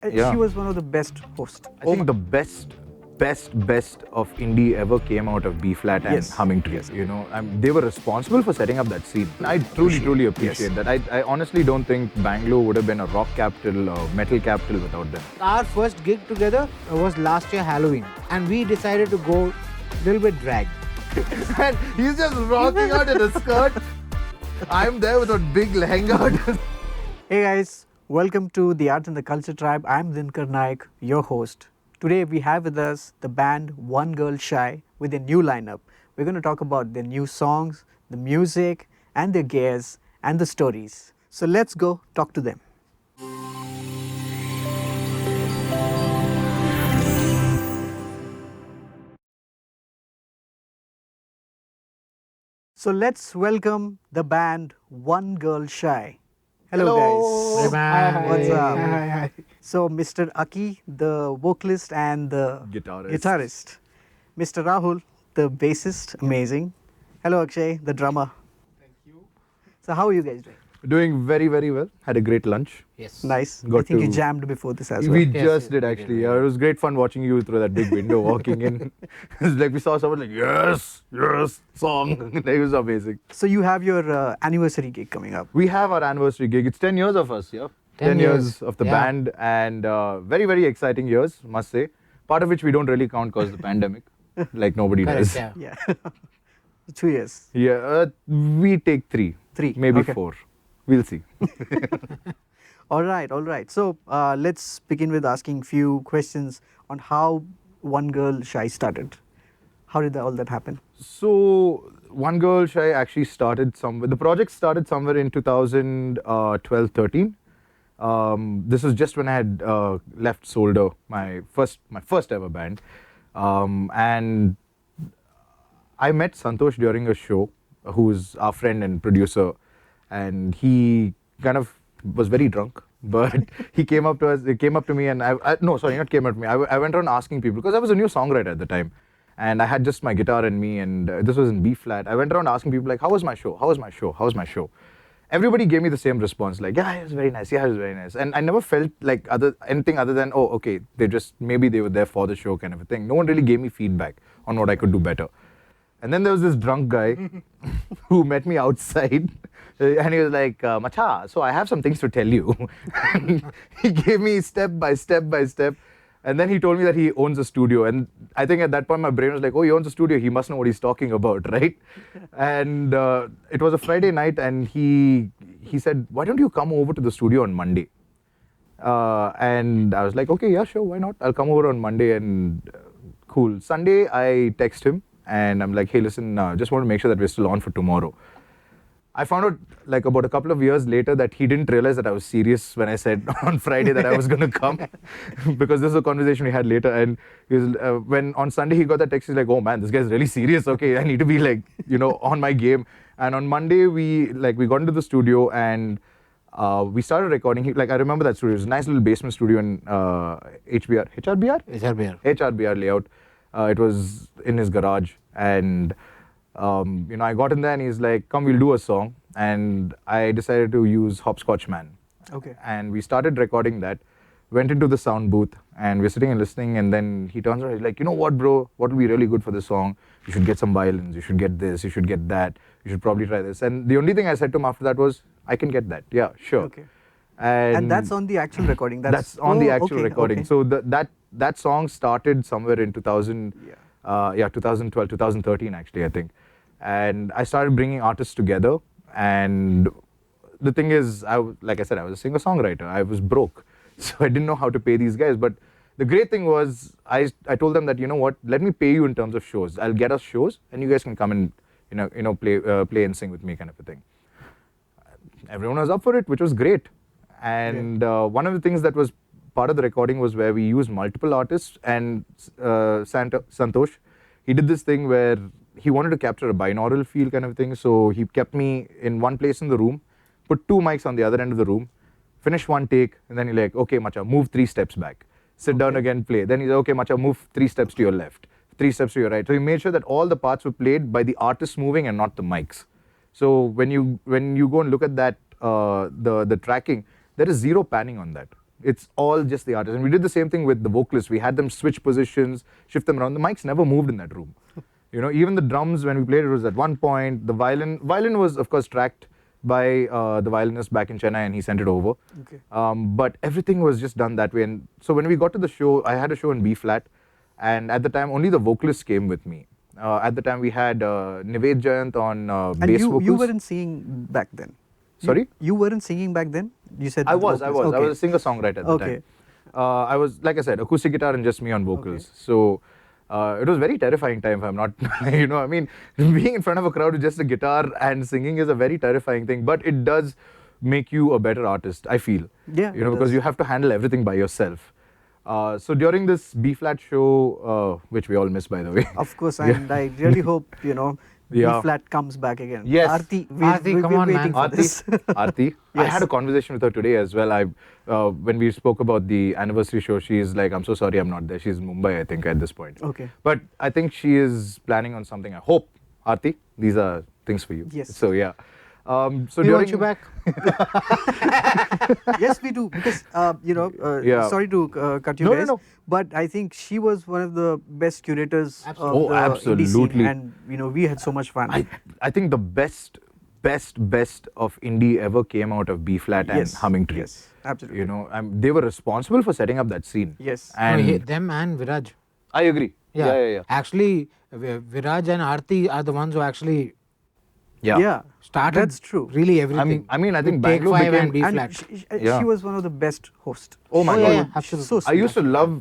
She was one of the best hosts. I think the best of indie ever came out of B Flat and Humming Tree. You know, they were responsible for setting up that scene. I truly appreciate that. I honestly don't think Bangalore would have been a rock capital or metal capital without them. Our first gig together was last year Halloween, and we decided to go a little bit drag. And he's just rocking out in a skirt. I'm there with a big lehenga. Hey guys, welcome to the Art and the Culture Tribe. I'm Dinkar Nayak, your host. Today we have with us the band One Girl Shy with a new lineup. We're going to talk about their new songs, the music, and their gears, and the stories. So let's go talk to them. So let's welcome the band One Girl Shy. Hello guys. Hi. What's up? Hi. So Mr. Aki, the vocalist and the guitarist. Mr. Rahul, the bassist, amazing. Hello Akshay, the drummer. Thank you. So how are you guys doing? Doing very well. Had a great lunch. Yes. Nice. Got I think to- you jammed before this as well. We Yes, just yes, did we actually. did. Yeah, it was great fun watching you through that big window walking in. It's like we saw someone like yes, song. It was amazing. So you have your anniversary gig coming up. We have our anniversary gig. It's 10 years of us, yeah. 10 years of the yeah. band and very exciting years, must say. Part of which we don't really count because of the pandemic, like nobody Correct, does. yeah. Yeah. 2 years. Yeah, we take three, Three. maybe Okay. 4. We'll see. All right. So let's begin with asking few questions on how One Girl Shy started. How did all that happen? So, One Girl Shy actually started somewhere. The project started somewhere in 2012-13. This was just when I had left Solder, my first ever band, and I met Santosh during a show, who's our friend and producer, and he kind of was very drunk. But he came up to us. He came up to me, and no, sorry, not came up to me. I went around asking people because I was a new songwriter at the time, and I had just my guitar and me, and this was in B flat. I went around asking people like, "How was my show? How was my show? How was my show?" Everybody gave me the same response, like, "Yeah, it was very nice. Yeah, it was very nice." And I never felt like anything other than, "Oh, okay, maybe they were there for the show," kind of a thing. No one really gave me feedback on what I could do better. And then there was this drunk guy who met me outside, and he was like, "Macha, so I have some things to tell you." And he gave me step by step, and then he told me that he owns a studio. And I think at that point my brain was like, "Oh, he owns a studio. He must know what he's talking about, right?" And it was a Friday night, and he said, "Why don't you come over to the studio on Monday?" And I was like, "Okay, yeah, sure, why not? I'll come over on Monday." And cool. Sunday, I text him. And I'm like, "Hey, listen, just want to make sure that we're still on for tomorrow." I found out like about a couple of years later that he didn't realize that I was serious when I said on Friday that I was going to come, because this is a conversation we had later. And he was, when on Sunday he got that text, he's like, "Oh man, this guy's really serious. Okay, I need to be like, on my game." And on Monday we got into the studio and we started recording. I remember that studio. It was a nice little basement studio in HRBR layout. It was in his garage, and I got in there and he's like, "Come, we'll do a song." And I decided to use Hopscotch Man. Okay. And we started recording that, went into the sound booth, and we're sitting and listening, and then he turns around, he's like, "You know what, bro, what will be really good for this song? You should get some violins, you should get this, you should get that, you should probably try this." And the only thing I said to him after that was, "I can get that, yeah, sure." Okay. And that's on the actual recording. That's on the actual okay, recording. okay. So that song started somewhere in 2012, 2013 actually, I think. And I started bringing artists together. And the thing is, like I said, I was a singer-songwriter. I was broke, so I didn't know how to pay these guys. But the great thing was, I told them that, "You know what? Let me pay you in terms of shows. I'll get us shows, and you guys can come and play and sing with me," kind of a thing. Everyone was up for it, which was great. And one of the things that was part of the recording was where we used multiple artists, and Santosh, he did this thing where he wanted to capture a binaural feel kind of thing. So he kept me in one place in the room, put 2 mics on the other end of the room, finish one take, and then he's like, "Okay, Macha, move 3 steps back. Sit down again, play." Then he's like, "Okay, Macha, move 3 steps to your left, 3 steps to your right." So he made sure that all the parts were played by the artists moving and not the mics. So when you go and look at that, the tracking, there is zero panning on that. It's all just the artist. And we did the same thing with the vocalists. We had them switch positions, shift them around. The mics never moved in that room. Even the drums, when we played it, was at one point. The violin was, of course, tracked by the violinist back in Chennai, and he sent it over. Okay. But everything was just done that way. And so when we got to the show, I had a show in B flat, and at the time, only the vocalists came with me. At the time, we had Nived Jayant on bass vocals. You weren't singing back then. Sorry? You weren't singing back then? You said I was. Okay. I was a singer-songwriter at the time. I was, like I said, acoustic guitar and just me on vocals. Okay. So it was a very terrifying time if I'm not, being in front of a crowd with just a guitar and singing is a very terrifying thing, but it does make you a better artist, I feel. Yeah. Because you have to handle everything by yourself. So during this B-flat show, which we all miss, by the way. Of course, and I really hope, B-flat comes back again. Yes. Aarti, Aarti, come on, waiting man. for this. Aarti, I Yes. had a conversation with her today as well. When we spoke about the anniversary show, she's like, I'm so sorry I'm not there. She's in Mumbai, I think, at this point. Okay. But I think she is planning on something. I hope, Aarti, these are things for you. Yes. So, yeah. So We want you back. Yes, we do. Because, Yeah. sorry to cut you No, guys, no. but I think she was one of the best curators Absolutely. of the indie absolutely. scene, and we had so much fun. I think the best of indie ever came out of B-flat and Yes. Humming Tree. Yes, absolutely. They were responsible for setting up that scene. Yes. And Them and Viraj. I agree. Yeah. Actually, Viraj and Aarti are the ones who actually Yeah, started that's true. really everything. I mean, I think With Take Bangalore 5 and became- B And flat. Yeah. she was one of the best hosts. Oh my Oh, God. yeah, absolutely. So I sweet. used to love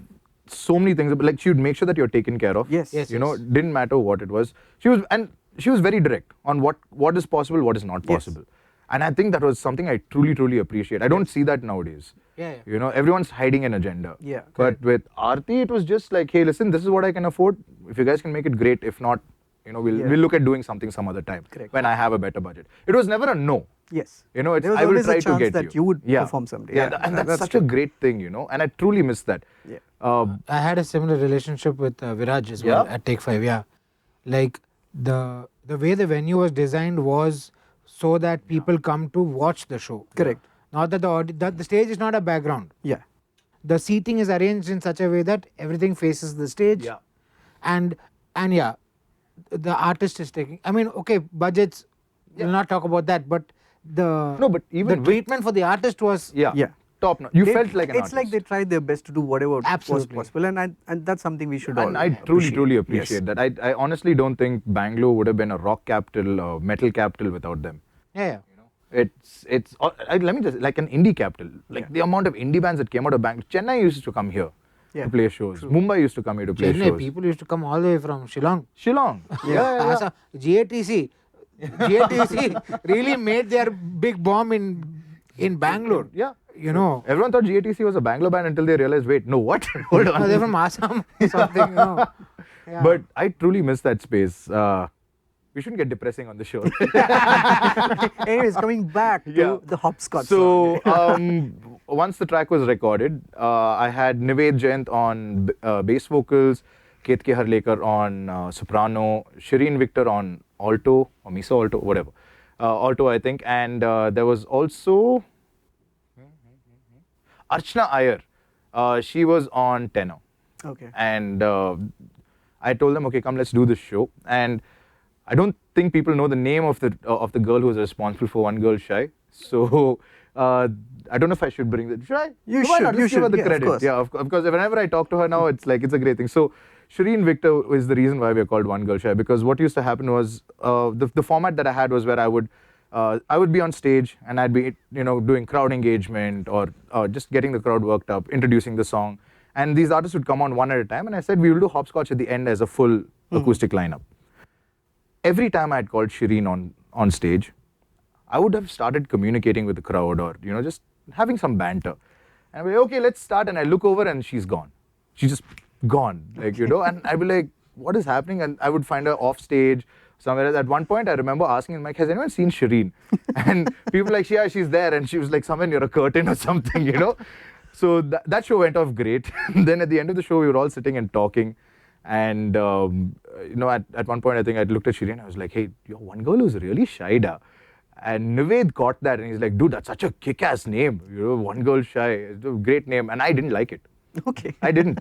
so many things, but like she would make sure that you're taken care of. Yes. Yes. Didn't matter what it was. She was very direct on what is possible, what is not Yes. possible. And I think that was something I truly, truly appreciate. I don't see that nowadays. Yeah. Everyone's hiding an agenda. Yeah, But with Aarti, it was just like, hey, listen, this is what I can afford. If you guys can make it, great. If not, we'll look at doing something some other time. Correct. When I have a better budget. It was never a no. Yes. It's, There was I will always a try to chance get that you would perform someday. Yeah, Yeah, and that's such true. a great thing, and I truly miss that. Yeah. I had a similar relationship with Viraj as well Yeah? at Take 5. Yeah, like the way the venue was designed was so that people come to watch the show. Correct. Not that the stage is not a background. Yeah. The seating is arranged in such a way that everything faces the stage. Yeah. And yeah, the artist is taking. I mean, okay, budgets. We'll not talk about that, but No, but even the with- treatment for the artist was Yeah. top notch. You They- felt like an it's artist. like they tried their best to do whatever was Absolutely. possible, and that's something we should all And I truly appreciate that. I honestly don't think Bangalore would have been a rock capital or metal capital without them. yeah. Let me just, like an indie capital. Like the amount of indie bands that came out of Bangalore. Chennai used to come here Yeah. to play shows. Mumbai used to come here to play Chennai, shows. people used to come all the way from Shillong. Shillong. Yeah. GATC really made their big bomb in Bangalore. Yeah. Everyone thought GATC was a Bangalore band until they realized, wait, no, what? Hold on. they're from Assam or something. Yeah. But I truly miss that space. We shouldn't get depressing on the show. Anyways, coming back to Yeah. the hopscotch song. So once the track was recorded, I had Nived Jayant on bass vocals, Ketke Harlekar on soprano, Shireen Victor on alto or miso alto, whatever, alto I think, and there was also Archana Iyer. She was on tenor, Okay. and I told them, okay, come, let's do this show. And I don't think people know the name of the girl who was responsible for One Girl Shy. So I don't know if I should bring that. Should I? You Why should, not? you Let's give her should. the Yeah, of credit. course. Yeah, because whenever I talk to her now, it's like it's a great thing. So Shireen Victor is the reason why we are called One Girl Shy, because what used to happen was the format that I had was where I would be on stage and I'd be doing crowd engagement or just getting the crowd worked up, introducing the song, and these artists would come on one at a time, and I said we will do hopscotch at the end as a full acoustic lineup. Every time I had called Shireen on stage, I would have started communicating with the crowd or just having some banter, and I'd be like, okay, let's start, and I look over and she's gone. She's just gone, and I'd be like, what is happening? And I would find her off stage somewhere else. At one point, I remember asking in Mike, has anyone seen Shireen? And people were like, yeah, she's there, and she was like somewhere near a curtain or something, So that show went off great. Then at the end of the show, we were all sitting and talking. And, at one point, I think I looked at Shireen and I was like, hey, you're one girl who's really shy, da. And Nived caught that and he's like, dude, that's such a kick-ass name. One Girl Shy. It's a great name. And I didn't like it. Okay. I didn't.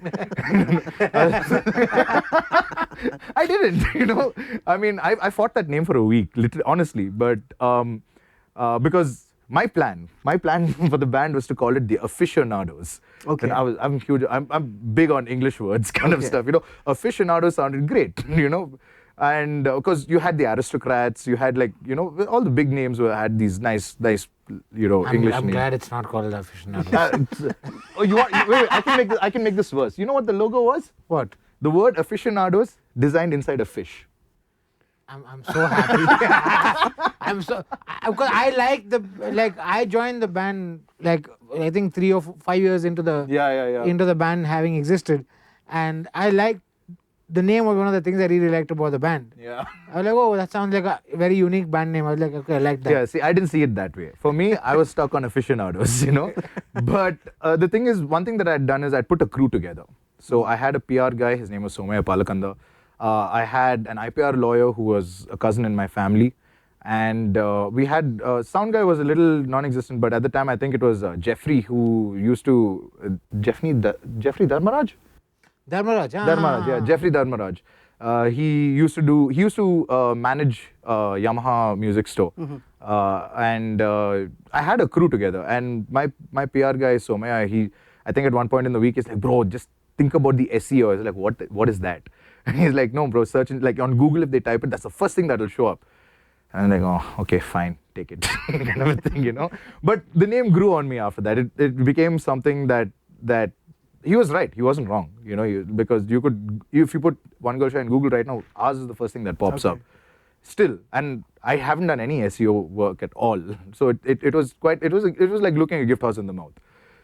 I didn't, I mean, I fought that name for a week, honestly. But because my plan for the band was to call it the Aficionados. Okay. And I'm huge. I'm big on English words kind of stuff. Aficionados sounded great. And because you had the aristocrats, you had all the big names had these nice English names. I'm glad it's not called aficionado. Wait, I can make this worse. You know what the logo was? What? The word aficionados designed inside a fish. I'm so happy. Because I I joined the band I think 3 or 5 years into the into the band having existed, and I liked the name was one of the things I really liked about the band. Yeah. I was like, oh, that sounds like a very unique band name. I was like, okay, I like that. Yeah, see, I didn't see it that way. For me, I was stuck on aficionados, But the thing is, one thing that I'd done is I'd put a crew together. So I had a PR guy, his name was Somaya Palakanda. I had an IPR lawyer who was a cousin in my family. And we had, sound guy was a little non-existent, but at the time I think it was Jeffrey who used to, Jeffrey Dharmaraj? Dharmaraj, yeah, Jeffrey Dharmaraj. He used to manage Yamaha music store. And I had a crew together. And my PR guy, Somaya, I think at one point in the week, he's like, bro, just think about the SEO. I was like, what is that? And he's like, no, bro, search it, on Google, if they type it, that's the first thing that will show up. And I'm like, oh, okay, fine, take it, kind of a thing, But the name grew on me after that. It became something that he was right. He wasn't wrong, because if you put One Girl Shy in Google right now, ours is the first thing that pops up. Still, and I haven't done any SEO work at all. So it was like looking a gift horse in the mouth.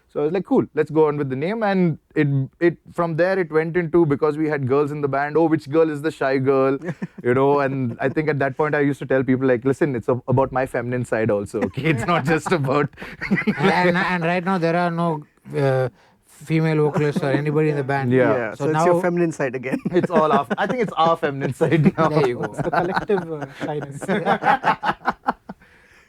So I was like, cool, let's go on with the name. And it from there it went into, because we had girls in the band, which girl is the shy girl, and I think at that point I used to tell people like, listen, it's about my feminine side also, okay? It's not just about... and right now there are no female vocalists or anybody in the band. Yeah, so it's now your feminine side again. It's all I think it's our feminine side now. There you go. The collective shyness.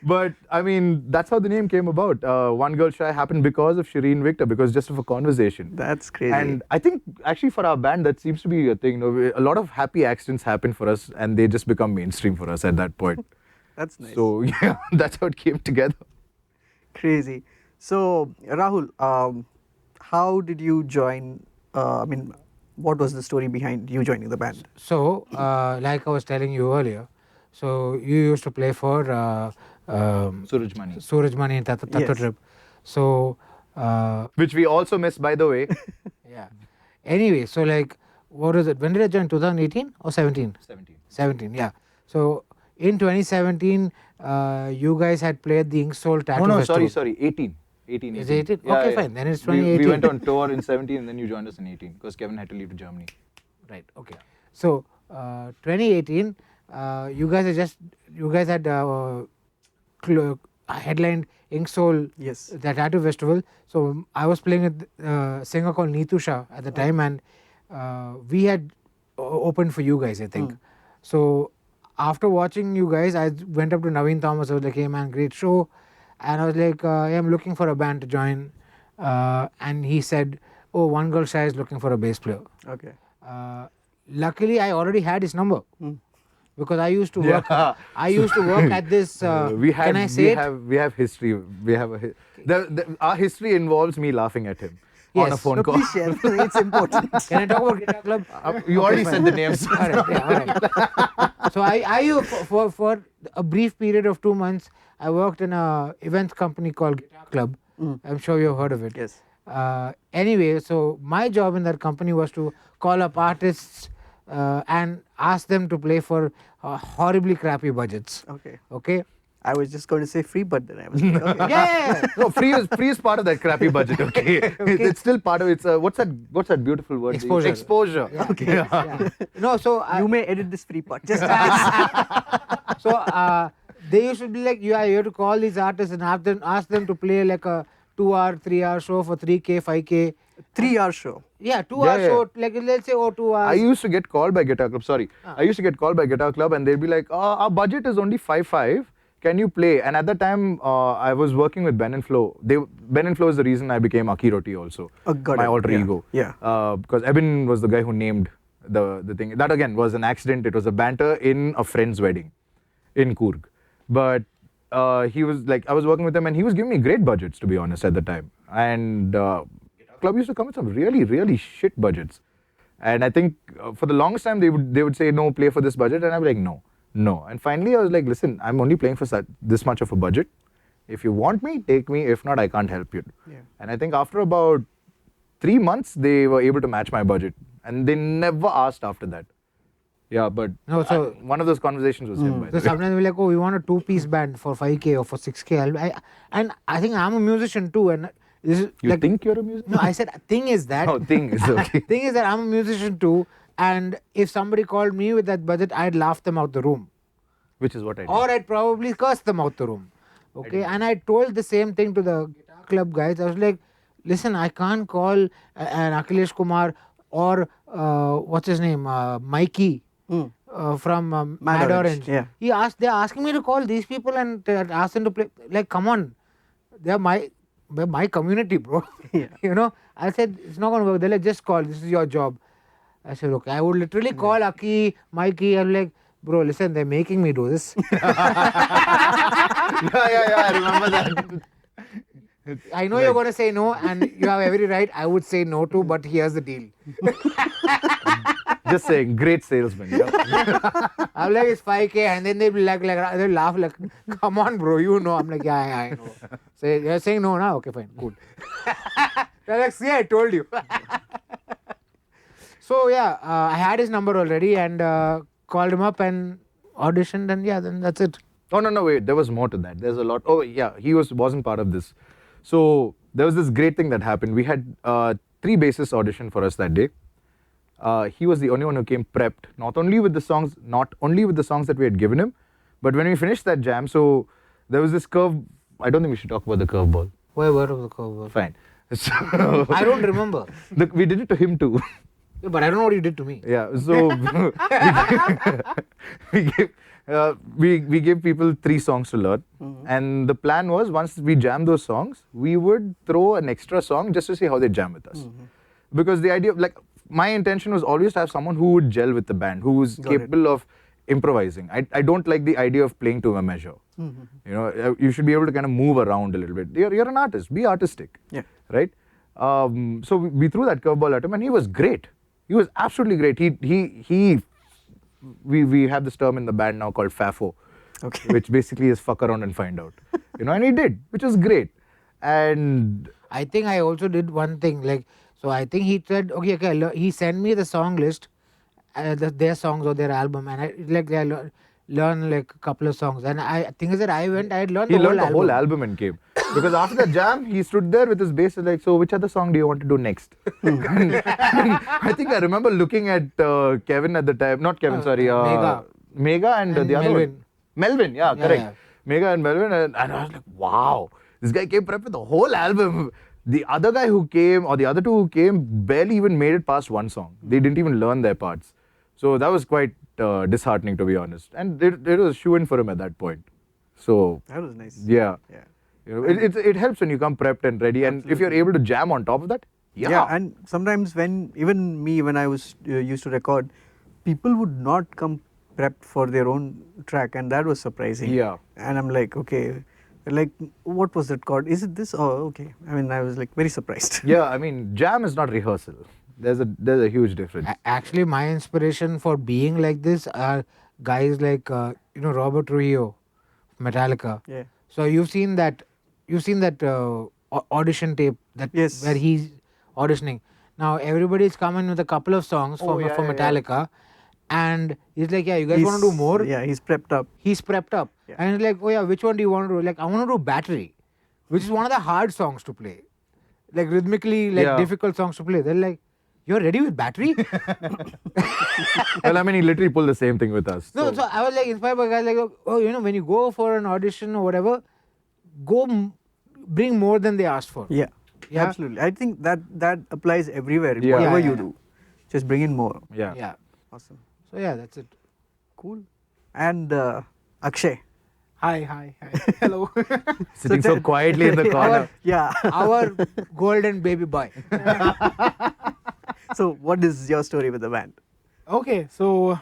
But I mean, that's how the name came about. One Girl Shy happened because of Shireen Victor, because just of a conversation. That's crazy. And I think actually for our band, that seems to be a thing. A lot of happy accidents happen for us, and they just become mainstream for us at that point. That's nice. So yeah, that's how it came together. Crazy. So Rahul, how did you join? What was the story behind you joining the band? So, like I was telling you earlier, so you used to play for Surajmani and Tattva Yes. Trip. So, Which we also missed, by the way. yeah. Anyway, so what was it? When did I join? 2018 or 17? 17, yeah. So, in 2017, you guys had played the Ink Soul Tattoo Festival. sorry, 18. 18. Is it 18? Okay, fine. Then it's 2018. We went on tour in 17 and then you joined us in 18 because Kevin had to leave to Germany. Right. Okay. So 2018, you guys had headlined Ink Soul, Yes. the tattoo festival. So I was playing with a singer called Neetu Shah at the time, and we had opened for you guys, I think. So after watching you guys, I went up to Naveen Thomas. I was like, "Hey man, great show," and I was like, "I'm looking for a band to join," and he said, "Oh, One Girl Shy is looking for a bass player." Okay. Luckily, I already had his number because I used to work. I used to work at this. Can I say it? We have history. We have our history involves me laughing at him on a Yes. phone No, call. please share. It's important. Can I talk about Guitar Club? You already fine. said the names. All right. So I for a brief period of 2 months, I worked in a events company called Guitar Club. I'm sure you've heard of it. Yes. Anyway, so my job in that company was to call up artists and ask them to play for horribly crappy budgets. Okay. Okay. I was just going to say free, but then I was like, okay. Yeah. No, free is part of that crappy budget. Okay, it's still part of it. What's that beautiful word? Exposure. Exposure. Yeah. Okay. Yeah. No, so You may edit this free part. Just so they used to be like, you have to call these artists and ask them to play like a 2-hour, 3-hour show for 3K, 5K. 3-hour show. Yeah, 2-hour Yeah. show, like let's say 2 hours. I used to get called by Guitar Club. Sorry, I used to get called by Guitar Club, and they'd be like, "Our budget is only 5.5. can you play? And at that time, I was working with Ben and Flo. Ben and Flo is the reason I became Aki Roti also. Got my it. alter Yeah. ego. Yeah. Because Eben was the guy who named the thing. That again was an accident. It was a banter in a friend's wedding in Coorg. But he was like, I was working with him and he was giving me great budgets, to be honest, at the time. And club used to come with some really, really shit budgets. And I think for the longest time they would say, no, play for this budget. And I'd be like, no. And finally I was like, listen, I'm only playing for this much of a budget. If you want me, take me. If not, I can't help you. Yeah. And I think after about 3 months, they were able to match my budget. And they never asked after that. Yeah, but No, so- one of those conversations was him, by So the way. sometimes we're like, oh, we want a 2-piece band for 5K or for 6K. And I think I'm a musician too. And this is You like, think you're a musician? no, I said, thing is that. Oh, thing is okay. Thing is that I'm a musician too. And if somebody called me with that budget, I'd laugh them out the room. Which is what I did. Or I'd probably curse them out the room. Okay, and I told the same thing to the guitar club guys. I was like, listen, I can't call an Akhilesh Kumar or what's his name, Mikey from Mad Orange. Yeah. They're asking me to call these people and ask them to play. Like, come on, they're my community, bro. Yeah. You know, I said it's not gonna work. They're like, just call. This is your job. I said, okay. I would literally call Aki, Mikey. I'm like, bro, listen, they're making me do this. yeah, I remember that. I know you're going to say no, and you have every right. I would say no too, but here's the deal. Just saying, great salesman. Yeah. I'm like, it's 5K, and then they'll be like they'll laugh like, come on, bro, you know. I'm like, yeah, I know. So you're saying no now? Okay, fine, cool. They're like, see, I told you. So yeah, I had his number already and called him up and auditioned, and yeah, then that's it. Oh, no, wait. There was more to that. There's a lot. Oh, yeah. He wasn't part of this. So there was this great thing that happened. We had 3 bassists audition for us that day. He was the only one who came prepped, not only with the songs that we had given him, but when we finished that jam, so there was this curve. I don't think we should talk about the curveball. Where was the curve? Fine. So I don't remember. we did it to him too. Yeah, but I don't know what you did to me. Yeah, so we gave people 3 songs to learn, and the plan was once we jam those songs, we would throw an extra song just to see how they jam with us. Because the idea of my intention was always to have someone who would gel with the band, who was capable of improvising. I don't like the idea of playing to a measure. You know, you should be able to kind of move around a little bit. You're an artist, be artistic. Yeah. Right? So we threw that curveball at him, and he was great. He was absolutely great. We have this term in the band now called FAFO, Okay. which basically is fuck around and find out. You know, and he did, which was great. And I think I also did one thing. So I think he said, okay, he sent me the song list, their songs or their album, and I learn a couple of songs. And I think is that I had learned he the learned the whole whole album and came. Because after the jam, he stood there with his bass and like, so which other song do you want to do next? I think I remember looking at Kevin at the time, not Kevin, sorry, Mega and the other Melvin. one. Melvin, yeah, correct. Yeah. Mega and Melvin, and I was like, wow, this guy came prepped with the whole album. The other guy who came, or the other 2 who came, barely even made it past 1 song. They didn't even learn their parts. So that was quite disheartening, to be honest. And it was a shoo-in for him at that point. So, That was nice. yeah. Yeah. You know, it helps when you come prepped and ready, and if you're able to jam on top of that, yeah. And sometimes when I was used to record, people would not come prepped for their own track, and that was surprising. Yeah. And I'm like, okay, like, what was that chord? Is it this? Oh, okay. I mean, I was like very surprised. Yeah, I mean, jam is not rehearsal. There's a huge difference. Actually, my inspiration for being like this are guys like Robert Trujillo, Metallica. Yeah. So you've seen that audition tape Yes. where he's auditioning. Now everybody's coming with a couple of songs for Metallica, and he's like, yeah, you guys want to do more? Yeah, he's prepped up. He's prepped up, Yeah. and he's like, oh yeah, which one do you want to do? Like, I want to do Battery, which is one of the hard songs to play, like rhythmically difficult songs to play. They're like, you're ready with Battery? Well, I mean, he literally pulled the same thing with us. No, so I was like inspired by guys like, oh, when you go for an audition or whatever, bring more than they asked for. Yeah. Yeah. Absolutely. I think that applies everywhere. Yeah. Whatever Yeah, you yeah. do, just bring in more. Yeah. Yeah. Awesome. So yeah, that's it. Cool. And Akshay, Hi. Hello. Sitting so quietly in the corner. Yeah. Our golden baby boy. So what is your story with the band? Okay, so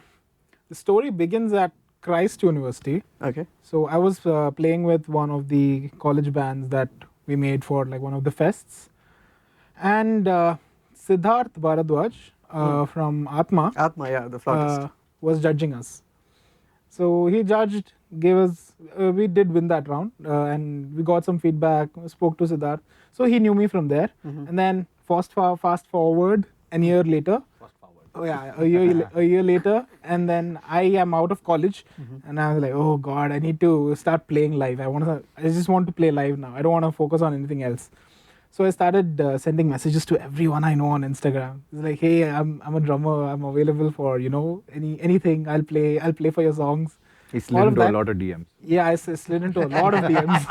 the story begins at Christ University. Okay. So I was playing with one of the college bands that we made for like one of the fests, and Siddharth Bharadwaj from Atma Atma, yeah, the flautist. was judging us. So he judged, gave us. We did win that round, and we got some feedback. Spoke to Siddharth, so he knew me from there. And then fast forward a year later. Oh yeah, a year later, and then I am out of college, and I was like, oh God, I need to start playing live. I just want to play live now. I don't want to focus on anything else. So I started sending messages to everyone I know on Instagram. It's like, hey, I'm a drummer. I'm available for anything. I'll play for your songs. He All slid of into a that. lot of DMs. Yeah, I slid into a lot of DMs.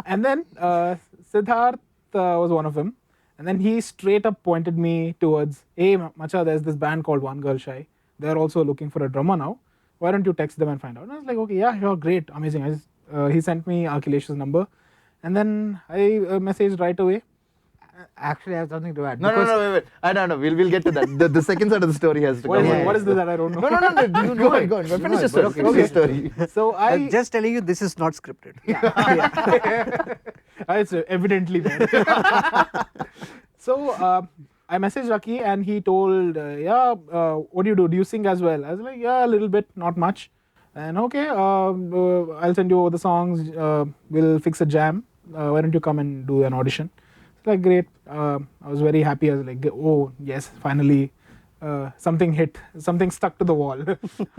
And then Siddharth was one of them. And then he straight up pointed me towards, hey, Macha, there's this band called One Girl Shy. They're also looking for a drummer now. Why don't you text them and find out? And I was like, okay, yeah, sure, great, amazing. He sent me Akhilesh's number. And then I messaged right away. Actually, I have something to add. No, wait. I don't know. We'll get to that. The second side of the story has to What come. is this that I don't know? No. You Go know on. it. You Finish know the it, story. but okay. Finish the story. So I'm just telling you, this is not scripted. It's evidently there. So I messaged Raki and he told, what do you do? Do you sing as well? I was like, yeah, a little bit, not much. And okay, I'll send you over the songs. We'll fix a jam. Why don't you come and do an audition? It's like, great. I was very happy. I was like, oh, yes, finally something hit. Something stuck to the wall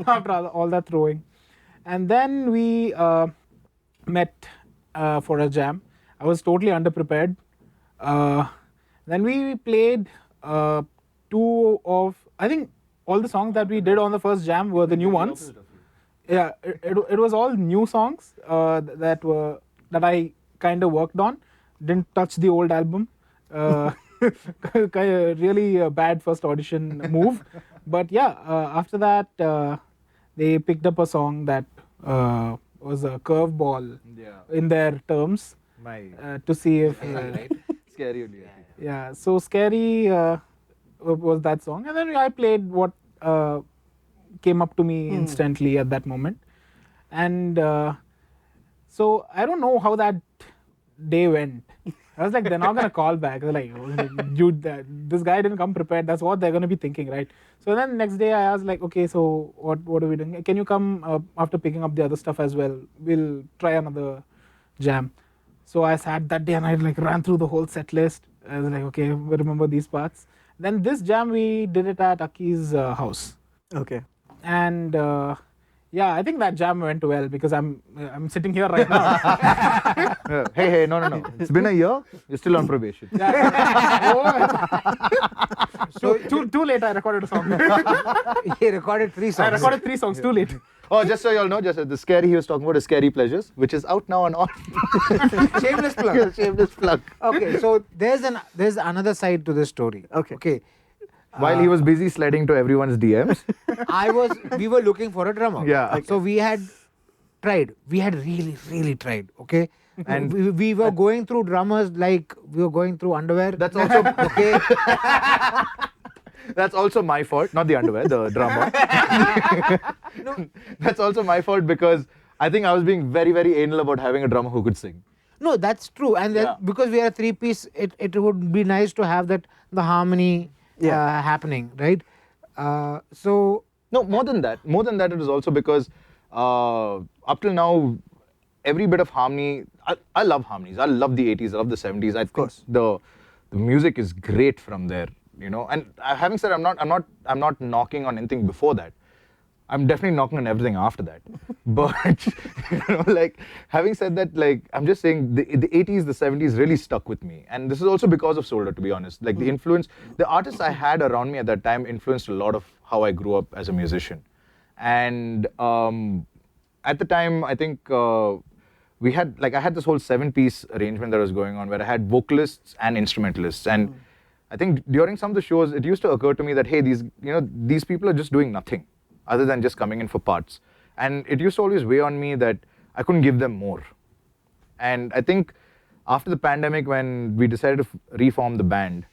after all that throwing. And then we met for a jam. I was totally underprepared. Then we played two of, I think all the songs that we did on the first jam were the new ones. Yeah, it was all new songs that I kind of worked on. Didn't touch the old album. Really a bad first audition move. But yeah, after that, they picked up a song that was a curveball in their terms to see if... Scary only. Yeah, so Scary was that song. And then I played what came up to me instantly at that moment. And so I don't know how that day went. I was like, they're not going to call back. They're like, oh, dude, this guy didn't come prepared. That's what they're going to be thinking, right? So then next day I asked like, okay, so what are we doing? Can you come after picking up the other stuff as well? We'll try another jam. So I sat that day and I like ran through the whole set list. I was like, okay, we remember these parts. Then this jam, we did it at Aki's house. Okay. And yeah, I think that jam went well because I'm sitting here right now. Hey, no. It's been a year. You're still on probation. So too late I recorded a song. He recorded 3 songs. I recorded 3 songs, too late. Oh, just so you all know, just the Scary he was talking about is Scary Pleasures, which is out now on all. Shameless plug. Shameless plug. Okay, so there's another side to this story. Okay. While he was busy sledding to everyone's DMs. We were looking for a drummer. Yeah. So we had tried. We had really tried. Okay. And we were going through drummers like we were going through underwear. That's also okay. That's also my fault, not the underwear, the drummer. No. That's also my fault because I think I was being very anal about having a drummer who could sing. No, that's true. And then because we are a 3-piece, it would be nice to have the harmony happening, right? So no, more than that, it was also because up till now, every bit of harmony. I love harmonies. I love the 80s. I love the 70s. I think the music is great from there. You know, and having said, I'm not knocking on anything before that. I'm definitely knocking on everything after that. But you know, like having said that, like I'm just saying the 80s, the 70s really stuck with me, and this is also because of Solder, to be honest. Like the influence, the artists I had around me at that time influenced a lot of how I grew up as a musician. And at the time, I think I had this whole 7-piece arrangement that was going on where I had vocalists and instrumentalists, and I think during some of the shows, it used to occur to me that, hey, these people are just doing nothing other than just coming in for parts. And it used to always weigh on me that I couldn't give them more. And I think after the pandemic, when we decided to reform the band,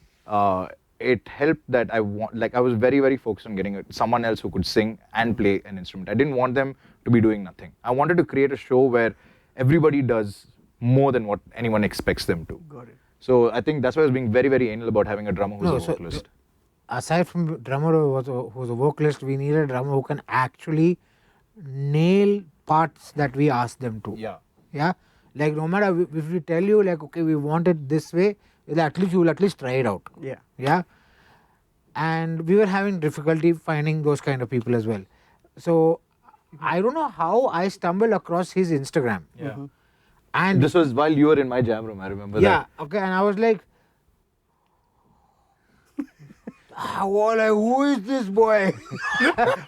it helped that I was very, very focused on getting someone else who could sing and play an instrument. I didn't want them to be doing nothing. I wanted to create a show where everybody does more than what anyone expects them to. Got it. So I think that's why I was being very, very anal about having a drummer who's a vocalist. Aside from drummer who's a vocalist, we need a drummer who can actually nail parts that we ask them to. Yeah. Like no matter if we tell you like, okay, we want it this way, at least you will at least try it out. Yeah. And we were having difficulty finding those kind of people as well. So I don't know how I stumbled across his Instagram. And this was while you were in my jam room, I remember that. Yeah, okay, and I was like, who is this boy?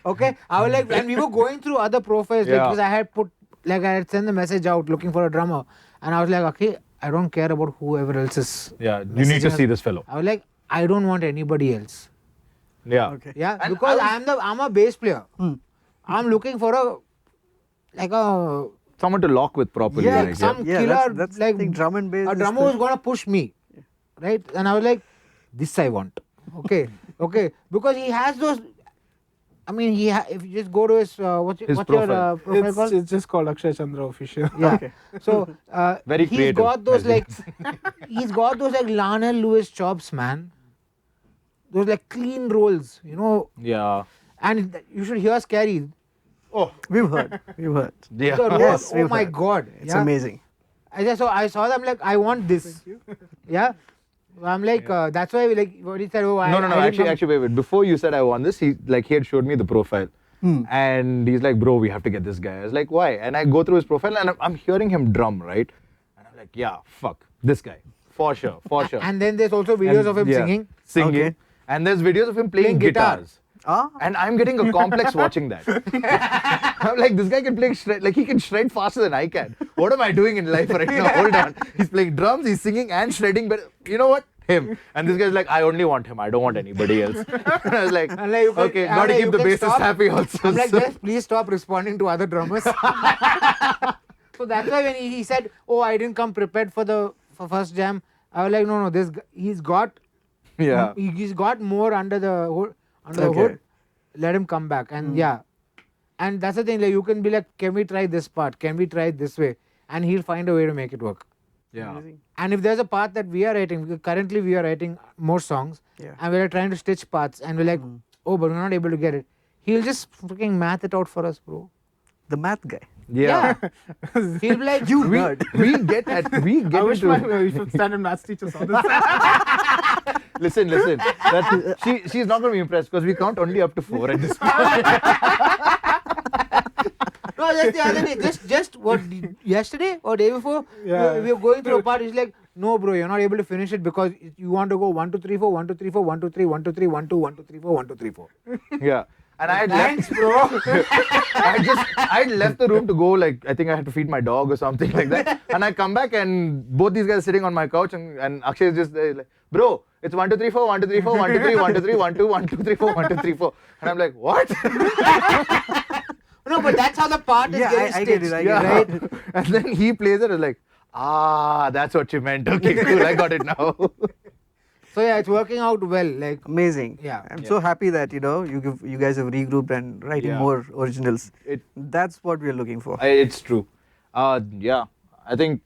Okay, I was like, and we were going through other profiles because I had sent the message out looking for a drummer, and I was like, okay, I don't care about whoever else is. Yeah, you need to see this fellow. I was like, I don't want anybody else. Yeah. Okay. Yeah, And because I'm a bass player. I'm looking for someone to lock with properly. Yeah, like, some Yeah, killer, that's like the thing, drum and bass a is drummer the- who's gonna push me, right? And I was like, this I want. Okay, because he has those. I mean, if you just go to his what's your profile. profile called? It's just called Akshay Chandra Official. Yeah. Okay. So Very he's creative, got those as in. like he's got those like Lionel Lewis chops, man. Those like clean rolls, you know. Yeah. And you should hear Scary. Oh. We've heard. Yeah. The roll, Yes, oh we've my heard. God. It's yeah. amazing. I saw them like, I want this. Yeah. I'm like, that's why like what he said. Oh, No. I didn't Actually, wait. Before you said I want this, he had showed me the profile, and he's like, "Bro, we have to get this guy." I was like, "Why?" And I go through his profile, and I'm hearing him drum, right? And I'm like, "Yeah, fuck this guy, for sure." And then there's also videos of him singing. Okay. And there's videos of him playing guitar. guitars. Ah. And I'm getting a complex watching that. I'm like, this guy can play shred, like he can shred faster than I can. What am I doing in life right now? Hold on. He's playing drums, he's singing and shredding, but you know what? Him. And this guy's like, I only want him. I don't want anybody else. And I was like, And like, you can- okay, and gotta like, keep you the can bassist stop. happy also. I'm like, So- just please stop responding to other drummers. So that's why when he said, "Oh, I didn't come prepared for first jam," I was like, no, this guy, he's got more under the hood. Okay. Let him come back, and and that's the thing. Like you can be like, can we try this part? Can we try it this way? And he'll find a way to make it work. Yeah. Amazing. And if there's a part that we are writing, because currently we are writing more songs, Yeah. and we're trying to stitch parts, and we're like, oh, but we're not able to get it. He'll just freaking math it out for us, bro. The math guy. Yeah. He'll be like, You nerd. We get I wish into my standard maths teacher saw this. listen. She's not gonna be impressed because we count only up to 4 at this point. no, just the other day, just what yesterday or day before, we were going through a part. He's like, no, bro, you're not able to finish it because you want to go 1 2 3 4 1 2 3 4 1 2 3 1 2 3 1 2 1 2 3 4 1 2 3 4. Yeah. And I had Thanks, left, bro. I left the room to go, like, I think I had to feed my dog or something like that. And I come back and both these guys are sitting on my couch and Akshay is just there like, bro, it's 1 2 3 4 1 2 3 4 1 2 3 1 2 3 1 2 1 2 3 4 1 2 3 4. And I'm like, what? No, but that's how the part is Yeah, getting I get it, stitched, I get right? it. And then he plays it and like, that's what you meant. Okay, cool, I got it now. So yeah, it's working out well. Like, Amazing. Yeah. I'm so happy that you guys have regrouped and writing Yeah. more originals. It- That's what we're looking for. It's true. Yeah, I think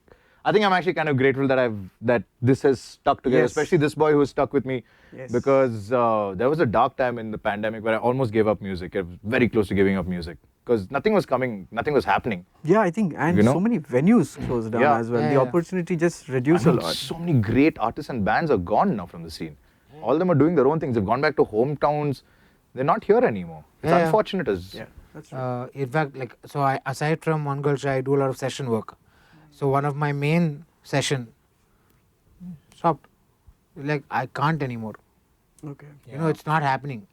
I'm actually kind of grateful that this has stuck together, Yes. especially this boy who stuck with me, Yes. because there was a dark time in the pandemic where I almost gave up music. I was very close to giving up music because nothing was coming, nothing was happening. Yeah, I think, and You know? so many venues closed down Yeah. as well. Yeah, The yeah. opportunity just reduced I a mean, lot. so many great artists and bands are gone now from the scene. All of them are doing their own things. They've gone back to hometowns. They're not here anymore. It's Yeah. unfortunate. Yeah, that's true. in fact, like, so aside from One Girl Shy, I do a lot of session work. So one of my main session stopped. Like, I can't anymore. Okay. You know, it's not happening.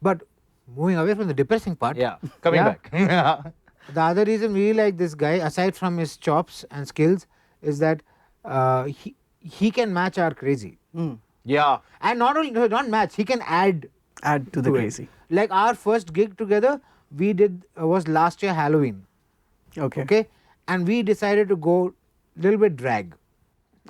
But moving away from the depressing part, Yeah, coming Yeah. back. Yeah. the other reason we like this guy, aside from his chops and skills, is that he can match our crazy. Yeah. And not match, he can add Add to the to it. crazy. Like our first gig together, we did was last year Halloween. Okay. Okay, and we decided to go a little bit drag.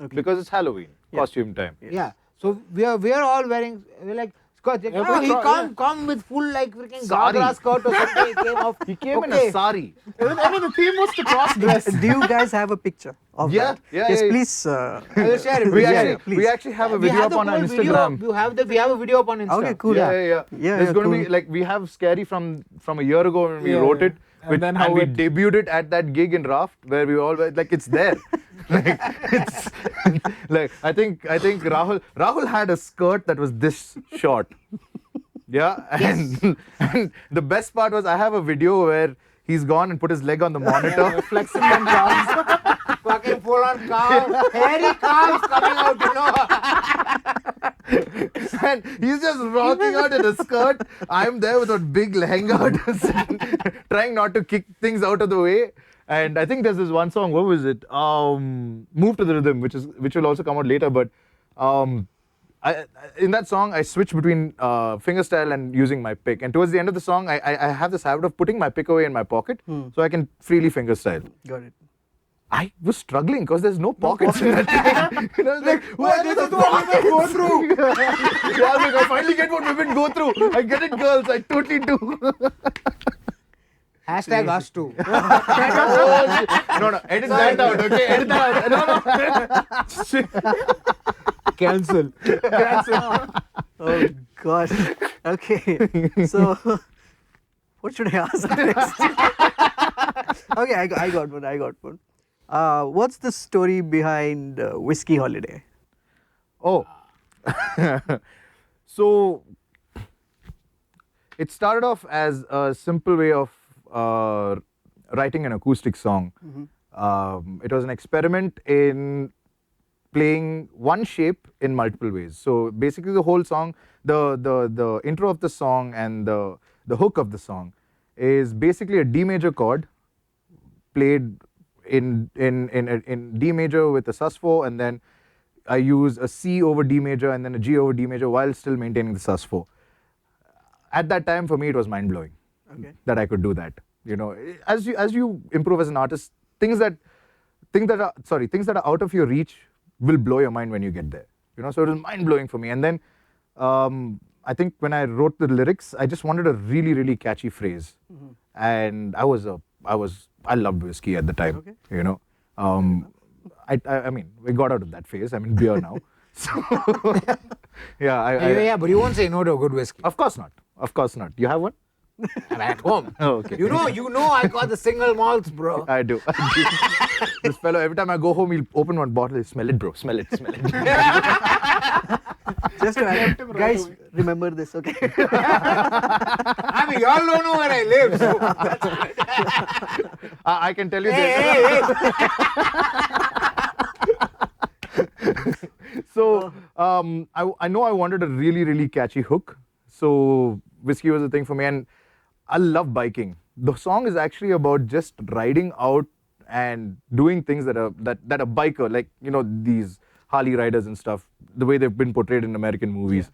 Okay. Because it's Halloween, costume time. Yes. Yeah. So we are all wearing, we're like, Scott, he come with full like freaking Sari. Gagra skirt or something. He came off. He came in a sari. I mean, the theme was to cross dress. Do you guys have a picture of Yeah, that? yeah, Yes, yeah. please. I will share it. We We'll share actually, it. please. we actually have a We video have up the on our whole Instagram. video. We have a video up on Insta. Okay, cool. Yeah. Yeah, There's going to cool. be like we have Scary from a year ago when we Yeah, wrote yeah. it, And then how we it- debuted it at that gig in Raft where we all were like it's there. Like it's like I think Rahul had a skirt that was this short. Yeah, and the best part was I have a video where he's gone and put his leg on the monitor. Flexing them calves. Fucking full on calf, hairy calves coming out, you know. And he's just rocking out in a skirt. I'm there with a big lehenga, trying not to kick things out of the way. And I think there's this one song. What was it? "Move to the Rhythm," which will also come out later. But in that song, I switch between fingerstyle and using my pick. And towards the end of the song, I have this habit of putting my pick away in my pocket so I can freely fingerstyle. Got it. I was struggling because there's no pockets in that thing. And I was like, where does the pocket go through? Yeah, I was like, I finally get what women go through. I get it, girls. I totally do. Hashtag us too. No, edit that out, okay? Edit that out. No. Cancel. Oh gosh. Okay. So, what should I ask next? Okay, I got one. What's the story behind Whiskey Holiday? Oh. So, it started off as a simple way of writing an acoustic song. It was an experiment in playing one shape in multiple ways. So basically the whole song, the intro of the song and the hook of the song is basically a D major chord played in D major with a sus4, and then I use a C over D major and then a G over D major while still maintaining the sus4. At that time for me it was mind blowing. Okay. That I could do that. You know, as you improve as an artist, things that are out of your reach will blow your mind when you get there. You know, so it was mind blowing for me. And then I think when I wrote the lyrics, I just wanted a really, really catchy phrase. And I loved whiskey at the time. Okay. You know, I mean, we got out of that phase. I'm in beer now. So yeah, But you won't say no to a good whiskey. Of course not. Of course not. You have one? I'm at home. Oh, okay. You know, I got the single malts, bro. I do. This fellow, every time I go home, he'll open one bottle. He'll smell it, bro. Smell it. Just to add, guys, remember this, okay? I mean, y'all don't know where I live. So I can tell you this. hey. So I know I wanted a really, really catchy hook. So whiskey was a thing for me, and I love biking. The song is actually about just riding out and doing things that a biker, like, you know, these Harley riders and stuff, the way they've been portrayed in American movies.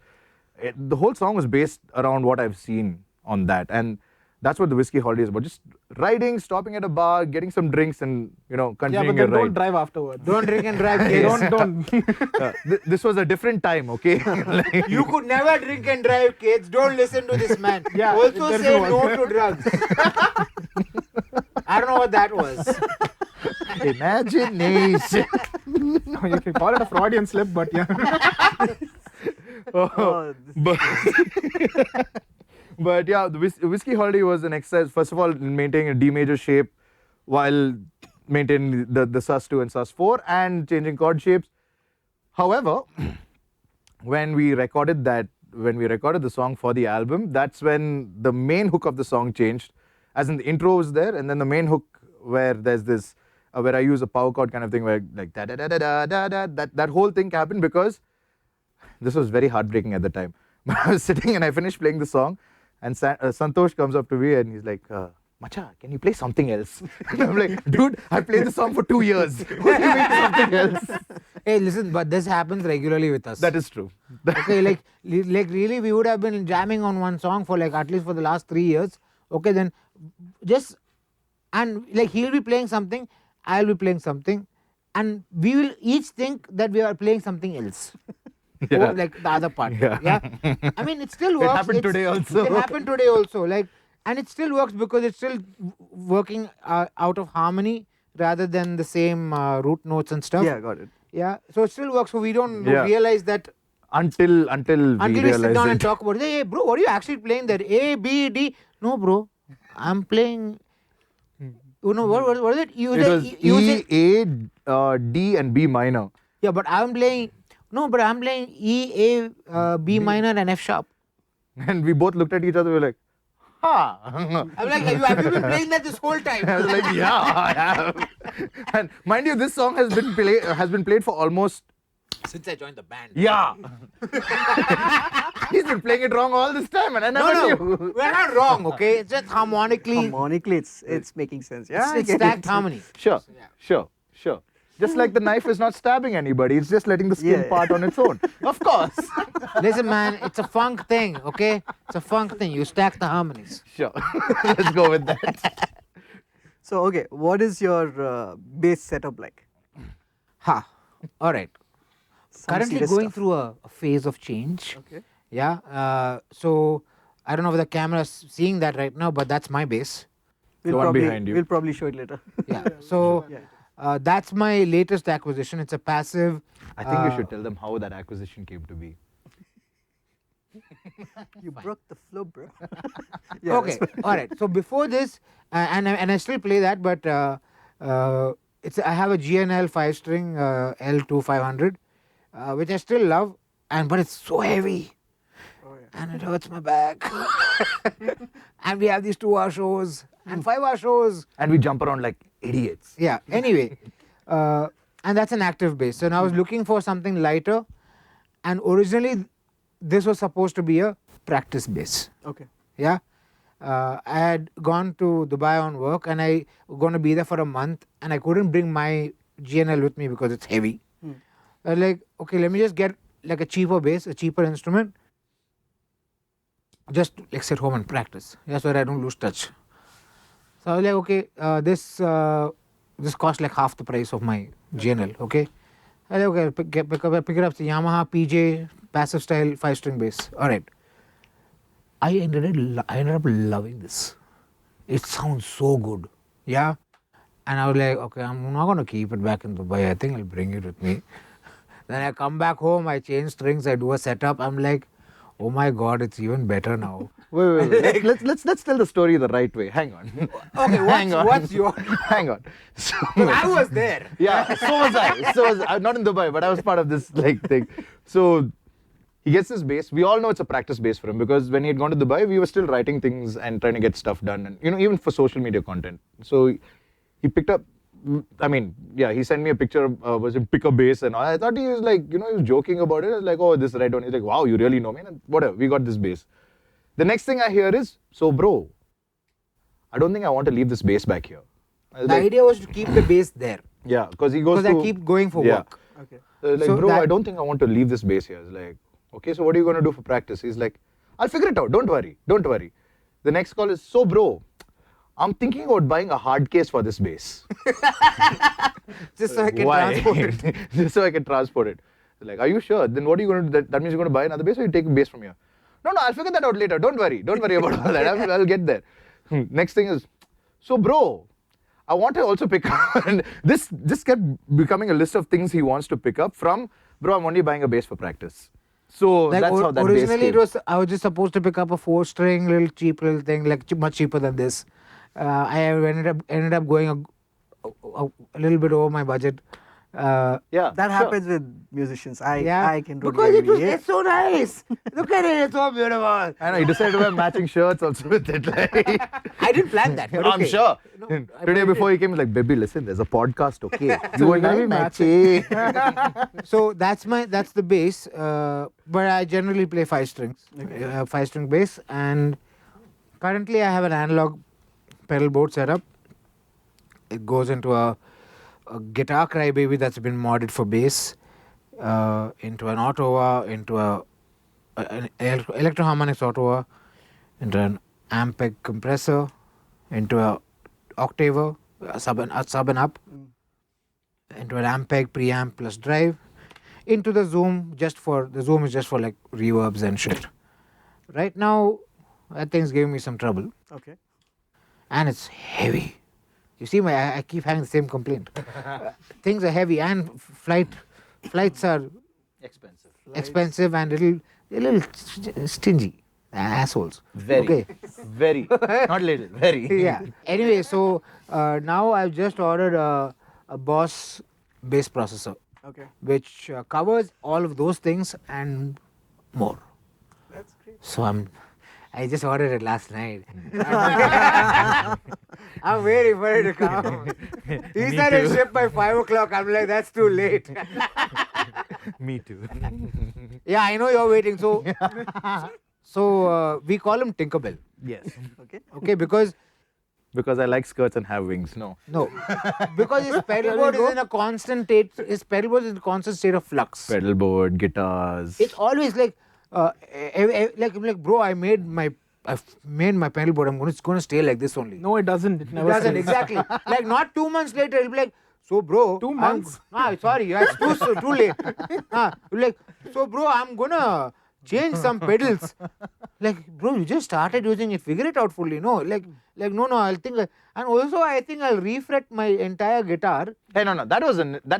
The whole song was based around what I've seen on that, and that's what the Whiskey Holiday is about. Just riding, stopping at a bar, getting some drinks, and, you know, Yeah, continuing but then your don't ride. drive afterwards. Don't drink and drive, kids. Don't. This was a different time, okay? Like, You could never drink and drive, kids. Don't listen to this man. Yeah, Also there's say no no to drugs. I don't know what that was. imagination. You can call it a Freudian slip, but yeah. Oh, But yeah, the Whiskey Holiday was an exercise, first of all, in maintaining a D major shape while maintaining the sus2 and sus4 and changing chord shapes. However, when we recorded the song for the album, that's when the main hook of the song changed. As in, the intro was there, and then the main hook where there's this, where I use a power chord kind of thing, where like da da da da da da da. That whole thing happened because this was very heartbreaking at the time. I was sitting and I finished playing the song, and Santosh comes up to me and he's like, Macha, can you play something else? And I'm like, dude, I played the song for 2 years. What do you mean something else? Hey, listen, but this happens regularly with us. That is true. Okay, like really, we would have been jamming on one song for like at least for the last 3 years. Okay, then just and like he'll be playing something, I'll be playing something, and we will each think that we are playing something else. Yeah. Or like the other part. Yeah. I mean, it still works. happened today also. It happened today also. Like, and it still works because it's still working out of harmony rather than the same root notes and stuff. Yeah, got it. Yeah. So it still works. So we don't Yeah. realize that Until we until we sit realize down it. and talk about it. Hey, bro, what are you actually playing there? A, B, D. No, bro. I'm playing. You know, what is it? You It say- was you E, say- A, D, and B minor. Yeah, but I'm playing. No, but I'm playing E, A, B minor, and F sharp. And we both looked at each other. We were like, "Ha!" I'm like, have you been playing that this whole time? I was like, "Yeah, I have." And mind you, this song has been played for almost. Since I joined the band. Yeah. He's been playing it wrong all this time, and I never No, knew. we're not wrong, okay? It's just harmonically, Harmonically, it's making sense. Yeah, I it's get stacked it. harmony. Sure. Just like the knife is not stabbing anybody, it's just letting the skin Yeah. part on its own. Of course. Listen, man, it's a funk thing, okay? It's a funk thing. You stack the harmonies. Sure. Let's go with that. So, okay, what is your bass setup like? Ha. All right. Some Currently serious going stuff. through a phase of change. Okay. Yeah. So I don't know if the camera's seeing that right now, but that's my bass. The one behind you. We'll probably show it later. Yeah. So that's my latest acquisition. It's a passive. I think you should tell them how that acquisition came to be. You broke the flow, bro. Okay. All right. So before this, and I still play that, but I have a GNL 5-string L2500, which I still love, but it's so heavy. And it hurts my back. And we have these 2-hour shows and 5-hour shows. And we jump around like idiots. Yeah. Anyway, and that's an active bass. So now I was looking for something lighter, and originally this was supposed to be a practice bass. Okay. Yeah. I had gone to Dubai on work, and I was going to be there for a month, and I couldn't bring my GNL with me because it's heavy. I was like, okay, let me just get like a cheaper bass, a cheaper instrument, just like sit home and practice. That's where I don't lose touch. So I was like, okay, this cost like half the price of my GNL. Okay. I was like, okay, pick it up. It's a Yamaha PJ passive style 5-string bass. All right. I ended up loving this. It sounds so good. Yeah. And I was like, okay, I'm not going to keep it back in Dubai. I think I'll bring it with me. Then I come back home, I change strings, I do a setup. I'm like, oh my God, it's even better now. Wait. Let's tell the story the right way. Hang on. Okay, what's your... Hang on. So, I was there. yeah, so was I. Not in Dubai, but I was part of this thing. So he gets this bass. We all know it's a practice bass for him because when he had gone to Dubai, we were still writing things and trying to get stuff done, and even for social media content. So he picked up. He sent me a picture. Was it pick a bass and all? I thought he was like, he was joking about it. I was like, oh, this red one. He's like, wow, you really know me. And whatever, we got this bass. The next thing I hear is, so bro, I don't think I want to leave this bass back here. The idea was to keep the bass there. Yeah, because he goes Because I keep going for work. Okay. Like, So bro, that- I don't think I want to leave this bass here. I was like, okay, so what are you going to do for practice? He's like, I'll figure it out. Don't worry. The next call is, so bro, I'm thinking about buying a hard case for this bass. Just so I can Why? transport it. Just so I can transport it. Like, are you sure? Then what are you going to do? That means you're going to buy another bass or you take a bass from here? No, I'll figure that out later. Don't worry about all that. I'll get there. Next thing is, so bro, I want to also pick up, and this kept becoming a list of things he wants to pick up from, bro, I'm only buying a bass for practice. So Like that's how that bass originally came. I was just supposed to pick up a 4-string little cheap little thing, like much cheaper than this. I ended up going a little bit over my budget. Yeah, That sure. happens with musicians. I can because totally it was, agree. it's so nice. Look at it, it's so beautiful. I know, he decided to wear matching shirts also with it. Like, I didn't plan that. But I'm okay. sure. No, Today before he came, he's like, baby, listen, there's a podcast, okay? So we're gonna be matching. So that's the bass. But I generally play 5 strings, 5-string bass, and currently I have an analog pedal board setup. It goes into a guitar crybaby that's been modded for bass, into an Ottawa, into an Electro Harmonix Ottawa, into an Ampeg compressor, into a octaver, sub and up, into an ampeg, preamp plus drive, into the Zoom the Zoom is just for like reverbs and shit. Right now, that thing's giving me some trouble, Okay. and it's heavy. You see, I keep having the same complaint. Things are heavy, and flights are expensive and a little stingy. Assholes. Very, Okay. very, not little, very. Yeah. Anyway, so now I've just ordered a Boss bass processor, Okay. which covers all of those things and more. That's great. So I just ordered it last night. I'm waiting for it to come. He said it shipped by 5 o'clock. I'm like, that's too late. Me too. Yeah, I know you're waiting. So we call him Tinkerbell. Yes. Okay. Okay, because Because I like skirts and have wings. No. because his pedal board is in a constant state. His pedal board is in a constant state of flux. Pedal board, guitars. It's always like, like bro, I've made my pedal board. It's going to stay like this only. No, it doesn't. It It never doesn't stays. exactly. Like not 2 months later, it'll be like, so bro. 2 months? Sorry, that's too late. Like, so bro, I'm gonna change some pedals. Like, bro, you just started using it. Figure it out fully. No, like no. I think, and also I think I'll refret my entire guitar. Hey, no. That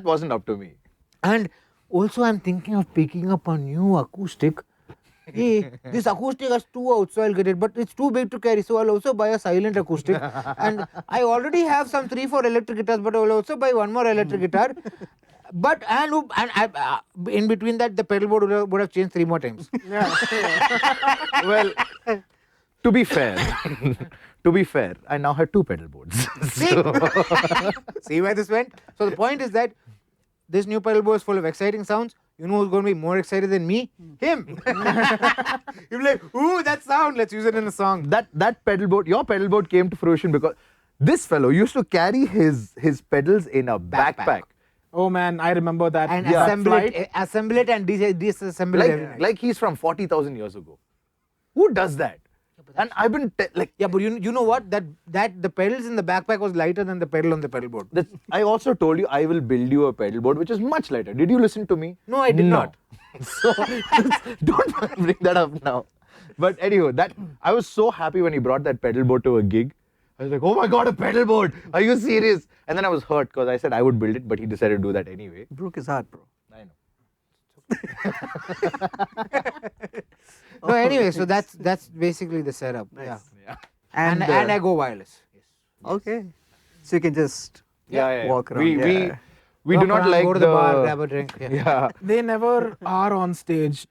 wasn't up to me. And also I'm thinking of picking up a new acoustic. Hey, this acoustic has 2 outs, so I'll get it, but it's too big to carry, so I'll also buy a silent acoustic. And I already have some 3-4 electric guitars, but I'll also buy one more electric guitar. But in between that, the pedal board would have changed 3 more times. Well, to be fair, I now have 2 pedal boards. See where this went? So the point is that this new pedal board is full of exciting sounds. You know who's going to be more excited than me? Him. You'll be like, ooh, that sound. Let's use it in a song. That pedal board, your pedal board came to fruition because this fellow used to carry his pedals in a backpack. Oh man, I remember that. And that assemble it and disassemble it. every night. Like he's from 40,000 years ago. Who does that? And I've been Yeah, but you know what? That the pedals in the backpack was lighter than the pedal on the pedal board. I also told you I will build you a pedal board which is much lighter. Did you listen to me? No, I did not. So don't bring that up now. But anyway, I was so happy when he brought that pedal board to a gig. I was like, oh my god, a pedal board! Are you serious? And then I was hurt because I said I would build it, but he decided to do that anyway. Broke his heart, bro. I know. No, anyway, so that's basically the setup. Nice. Yeah. And I go wireless. Okay. So you can just Yeah. walk around. We do Walk not around, like go to the bar, grab a drink. Yeah. Yeah. They never are on stage.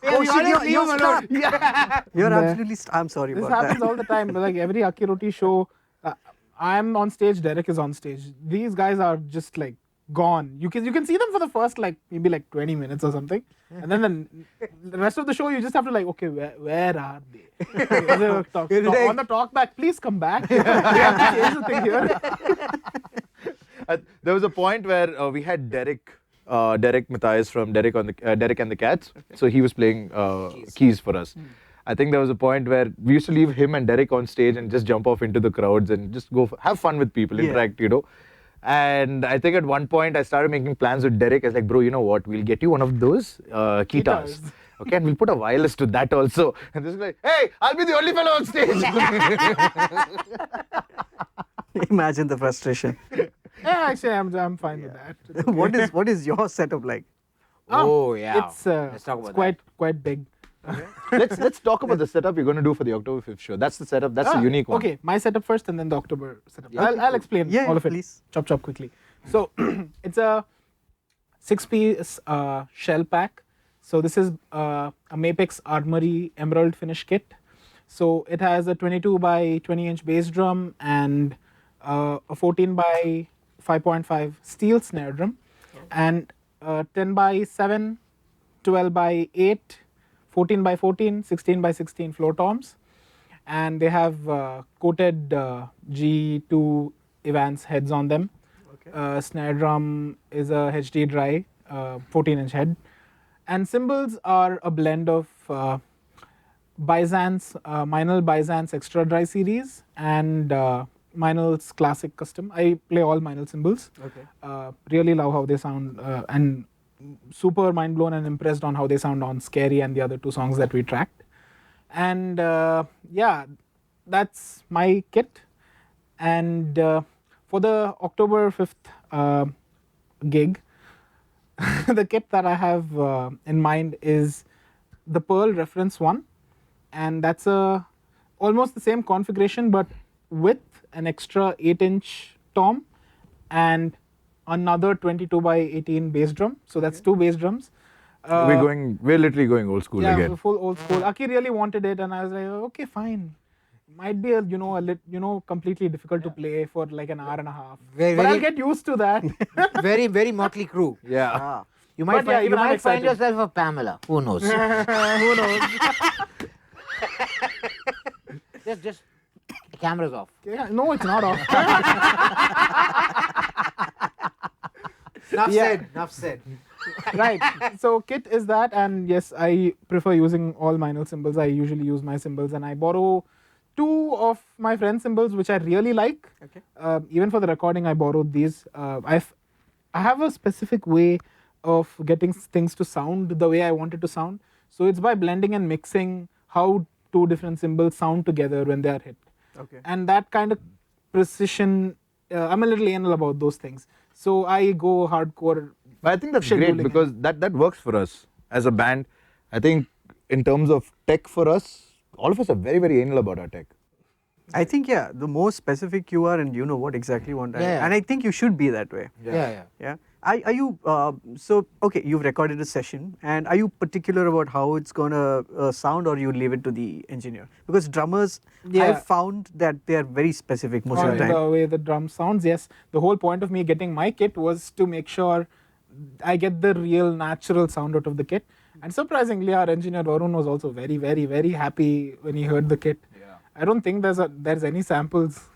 Oh, shit, you're alone. stuck. You're Yeah. absolutely I'm sorry This about happens that. all the time. Like every Akiroti show, I'm on stage, Derek is on stage. These guys are just like gone. You can see them for the first maybe 20 minutes or something, and then the rest of the show you just have to okay, where are they? On the talk back, please come back. We have to change the thing here. There was a point where we had Derek Matthias from Derek and the Cats. So he was playing keys for us. I think there was a point where we used to leave him and Derek on stage and just jump off into the crowds and just go have fun with people, interact, And I think at one point I started making plans with Derek. I was like, bro, you know what? We'll get you one of those guitars. Okay, and we'll put a wireless to that also. And this is like, hey, I'll be the only fellow on stage. Imagine the frustration. Yeah, actually, I'm fine with that. What is your setup like? Oh, yeah. It's Let's talk about quite big. Let's talk about the setup you're going to do for the October 5th show. That's the setup. That's the unique one. Okay, my setup first and then the October setup. Yeah, I'll explain Yeah, all of it. please. Chop quickly. So it's a 6-piece shell pack. So this is a Mapex Armory Emerald finish kit. So it has a 22 by 20 inch bass drum and a 14 by 5.5 steel snare drum and 10 by 7, 12 by 8, 14 by 14, 16 by 16 floor toms, and they have coated G2 Evans heads on them. Okay. Snare drum is a HD dry 14-inch head, and cymbals are a blend of Byzance, Meinl Byzance Extra Dry series and Meinl's classic custom. I play all Meinl cymbals. Okay. Really love how they sound and super mind blown and impressed on how they sound on Scary and the other 2 songs that we tracked. And yeah, that's my kit. And for the October 5th gig, the kit that I have in mind is the Pearl Reference 1, and that's almost the same configuration but with an extra 8-inch tom and another 22 by 18 bass drum. So that's 2 bass drums. We're literally going old school Yeah, again. full old school. Aki really wanted it, and I was like, okay, fine. Might be completely difficult to play for like an hour and a half. Very, But very- I'll get used to that. very, very motley crew. Yeah. Ah. You might, But yeah, even I'm find excited. yourself a Pamela. Who knows? Who knows? just cameras off. Yeah, no, it's not off. Enough Yeah. said. Enough said. Right. So kit is that, and yes, I prefer using all Meinl cymbals. I usually use my cymbals, and I borrow 2 of my friends' cymbals, which I really like. Okay. Even for the recording, I borrowed these. I have a specific way of getting things to sound the way I want it to sound. So it's by blending and mixing how 2 different cymbals sound together when they are hit. Okay. And that kind of precision, I'm a little anal about those things. So I go hardcore. But I think that's Scheduling. great because that works for us as a band. I think in terms of tech for us, all of us are very, very anal about our tech. I think, yeah, the more specific you are and you know what exactly you want. Yeah. And I think you should be that way. Yeah. Yeah. Are you, so, okay, you've recorded a session, and are you particular about how it's going to sound, or you leave it to the engineer? Because drummers, Yeah. I've found that they are very specific most of On the time. the way the drum sounds, yes. The whole point of me getting my kit was to make sure I get the real natural sound out of the kit. And surprisingly, our engineer Warun was also very, very, very happy when he heard the kit. Yeah. I don't think there's any samples.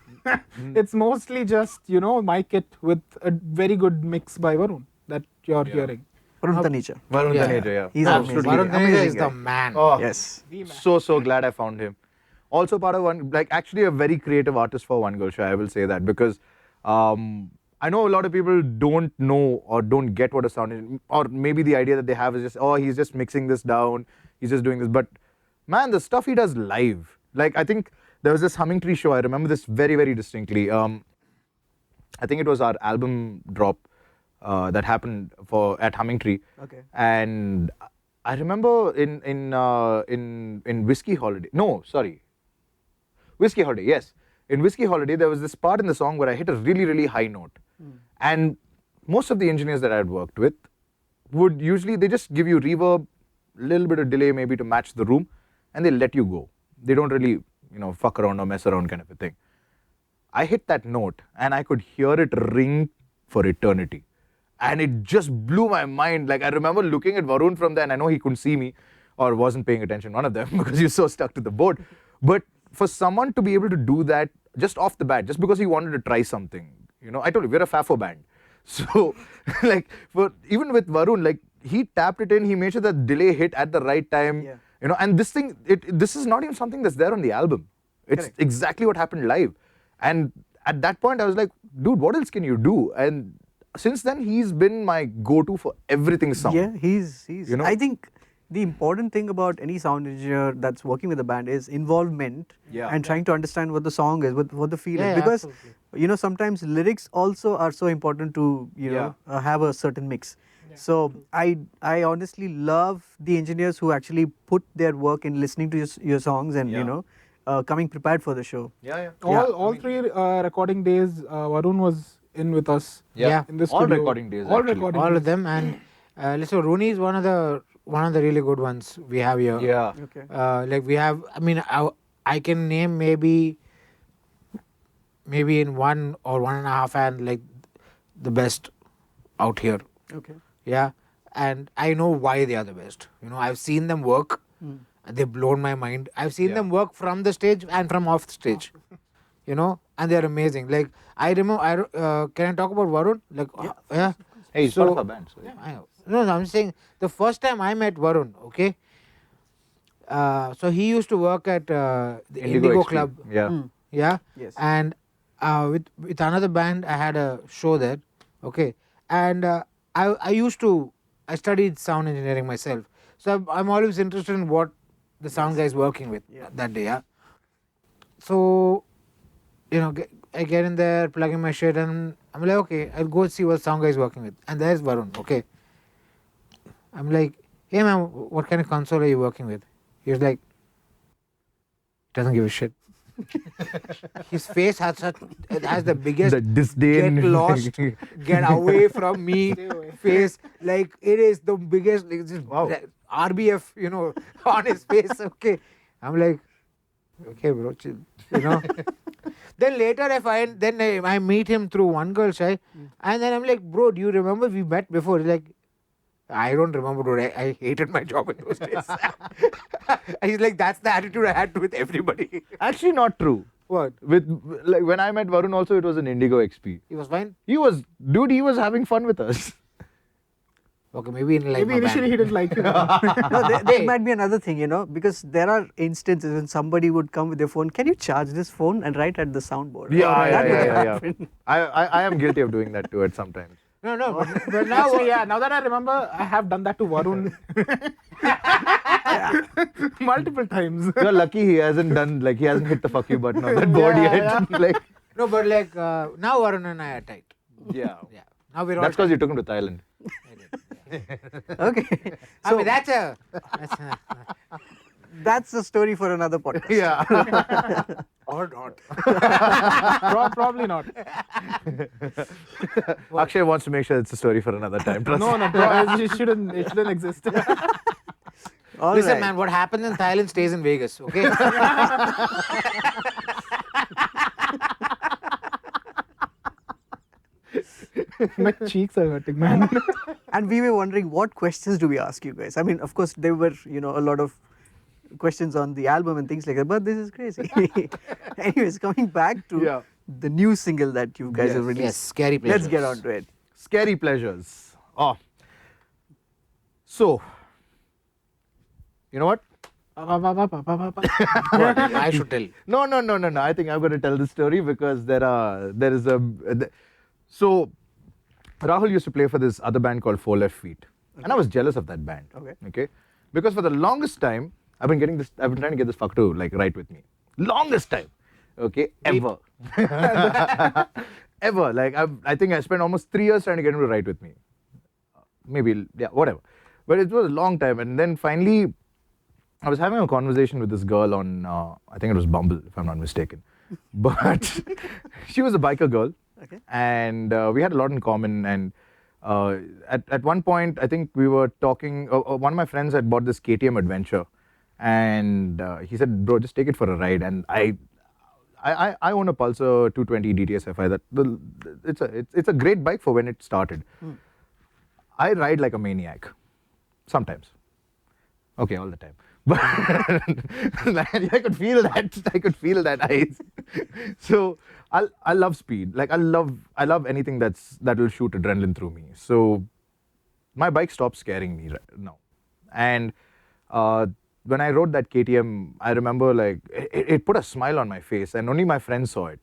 It's mostly just my kit with a very good mix by Warun that you're hearing. Varun Taneja. Varun Yeah. Taneja, yeah. He's absolutely. Varun Taneja amazing is guy. the man. Oh, Yes. so glad I found him. Also part of actually a very creative artist for One Girl Show, I will say that, because I know a lot of people don't know or don't get what a sound is, or maybe the idea that they have is just, he's just mixing this down, he's just doing this. But man, the stuff he does live, like I think there was this Humming Tree show, I remember this very, very distinctly. I think it was our album drop that happened at Humming Tree. Okay. And I remember in Whiskey Holiday. No, sorry. Whiskey Holiday, yes. In Whiskey Holiday, there was this part in the song where I hit a really, really high note. And most of the engineers that I had worked with would usually, they just give you reverb, little bit of delay maybe to match the room, and they let you go. They don't really, fuck around or mess around kind of a thing. I hit that note and I could hear it ring for eternity. And it just blew my mind. Like I remember looking at Warun from there, and I know he couldn't see me or wasn't paying attention, one of them, because he was so stuck to the board. But for someone to be able to do that just off the bat, just because he wanted to try something, I told you, we're a Fafo band. So, even with Warun, he tapped it in, he made sure that delay hit at the right time, Yeah. and this thing, this is not even something that's there on the album. It's Correct. exactly what happened live. And at that point, I was like, dude, what else can you do? And since then, he's been my go-to for everything sound. Yeah, he's I think the important thing about any sound engineer that's working with a band is involvement and trying to understand what the song is, what the feel is. Yeah, Because absolutely. sometimes lyrics also are so important to have a certain mix. So I honestly love the engineers who actually put their work in listening to your songs and coming prepared for the show. Yeah. All 3 recording days, Warun was in with us. Yeah. In the All studio. recording days, All actually. recording All days. of them. And listen, Rooney is one of the really good ones we have here. Yeah. Okay. We have, I can name maybe in 1 or 1.5 hand the best out here. Okay. Yeah. And I know why they are the best. I've seen them work. They've blown my mind. I've seen them work from the stage and from off the stage. And they're amazing. I remember, can I talk about Warun? Yeah. Hey, he's part of our band. So No, I'm just saying the first time I met Warun, okay. So he used to work at the Indigo Extreme. Club. Yeah. Yeah. Yes. And with another band, I had a show there. Okay, and I studied sound engineering myself, so I'm always interested in what the sound guy is working with that day. Yeah. So, I get in there, plug in my shit, and I'm like, okay, I'll go see what sound guy is working with. And there's Warun. Okay. I'm like, hey man, what kind of console are you working with? He was like, doesn't give a shit. His face has the biggest The disdain. get lost, get away from me face. Like it is the biggest, like, just RBF, on his face. Okay. I'm like, okay, bro, chill, Then later I meet him through One Girl Shy, and then I'm like, bro, do you remember we met before? He's like, I don't remember, dude. I hated my job in those days. He's like, that's the attitude I had with everybody. Actually, not true. What? When I met Warun also, it was an Indigo XP. He was fine? He was having fun with us. Okay, maybe in like Maybe initially he didn't like you. No, there might be another thing, because there are instances when somebody would come with their phone. Can you charge this phone and write at the soundboard? That would happen. I am guilty of doing that too at sometimes. No, but now, Actually, now that I remember, I have done that to Warun multiple times. You're lucky he hasn't hit the fuck you button on that board yet. no, but now Warun and I are tight. Yeah. Yeah. Now we're all That's because you took him to Thailand. Okay. I mean, That's a story for another podcast. Yeah. or not. Probably not. Akshay wants to make sure it's a story for another time. Trust No, it shouldn't exist. All Listen, right. man, what happens in Thailand stays in Vegas, okay? My cheeks are hurting, man. And we were wondering, what questions do we ask you guys? I mean, of course, there were, a lot of questions on the album and things like that, but this is crazy. Anyways, coming back to the new single that you guys have released. Yes, Scary Pleasures. Let's get on to it. Scary pleasures. Oh. So, you know what? I should tell. No. I think I'm going to tell the story because so Rahul used to play for this other band called Four Left Feet. And I was jealous of that band. Okay. Because for the longest time, I've been trying to get this fucker to write with me. Longest time. Okay. Ever. Ever. I think I spent almost 3 years trying to get him to write with me. Maybe, whatever. But it was a long time. And then finally, I was having a conversation with this girl on, I think it was Bumble, if I'm not mistaken. But she was a biker girl. Okay. And we had a lot in common. And at one point, I think we were talking, one of my friends had bought this KTM Adventure. And he said, bro, just take it for a ride. And I own a Pulsar 220 DTS FI. It's a great bike for when it started. I ride like a maniac. Sometimes. Okay, all the time. But I could feel that ice. So I love speed. I love anything that will shoot adrenaline through me. So my bike stopped scaring me right now. And when I rode that KTM, I remember it put a smile on my face, and only my friends saw it.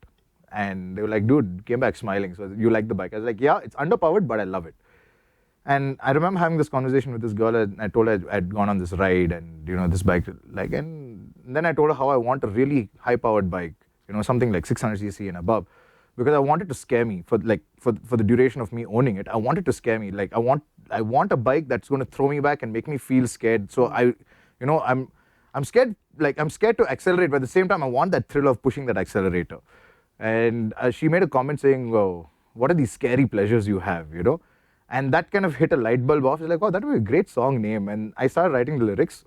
And they were like, dude, came back smiling. So you like the bike? I was like, yeah, it's underpowered, but I love it. And I remember having this conversation with this girl, and I told her I'd gone on this ride and, this bike, and then I told her how I want a really high-powered bike, something like 600cc and above, because I wanted to scare me for the duration of me owning it. I wanted to scare me. I want a bike that's going to throw me back and make me feel scared. So I'm scared. I'm scared to accelerate, but at the same time, I want that thrill of pushing that accelerator. And she made a comment saying, "Oh, what are these scary pleasures you have?" And that kind of hit a light bulb off. I was like, oh, that would be a great song name. And I started writing the lyrics.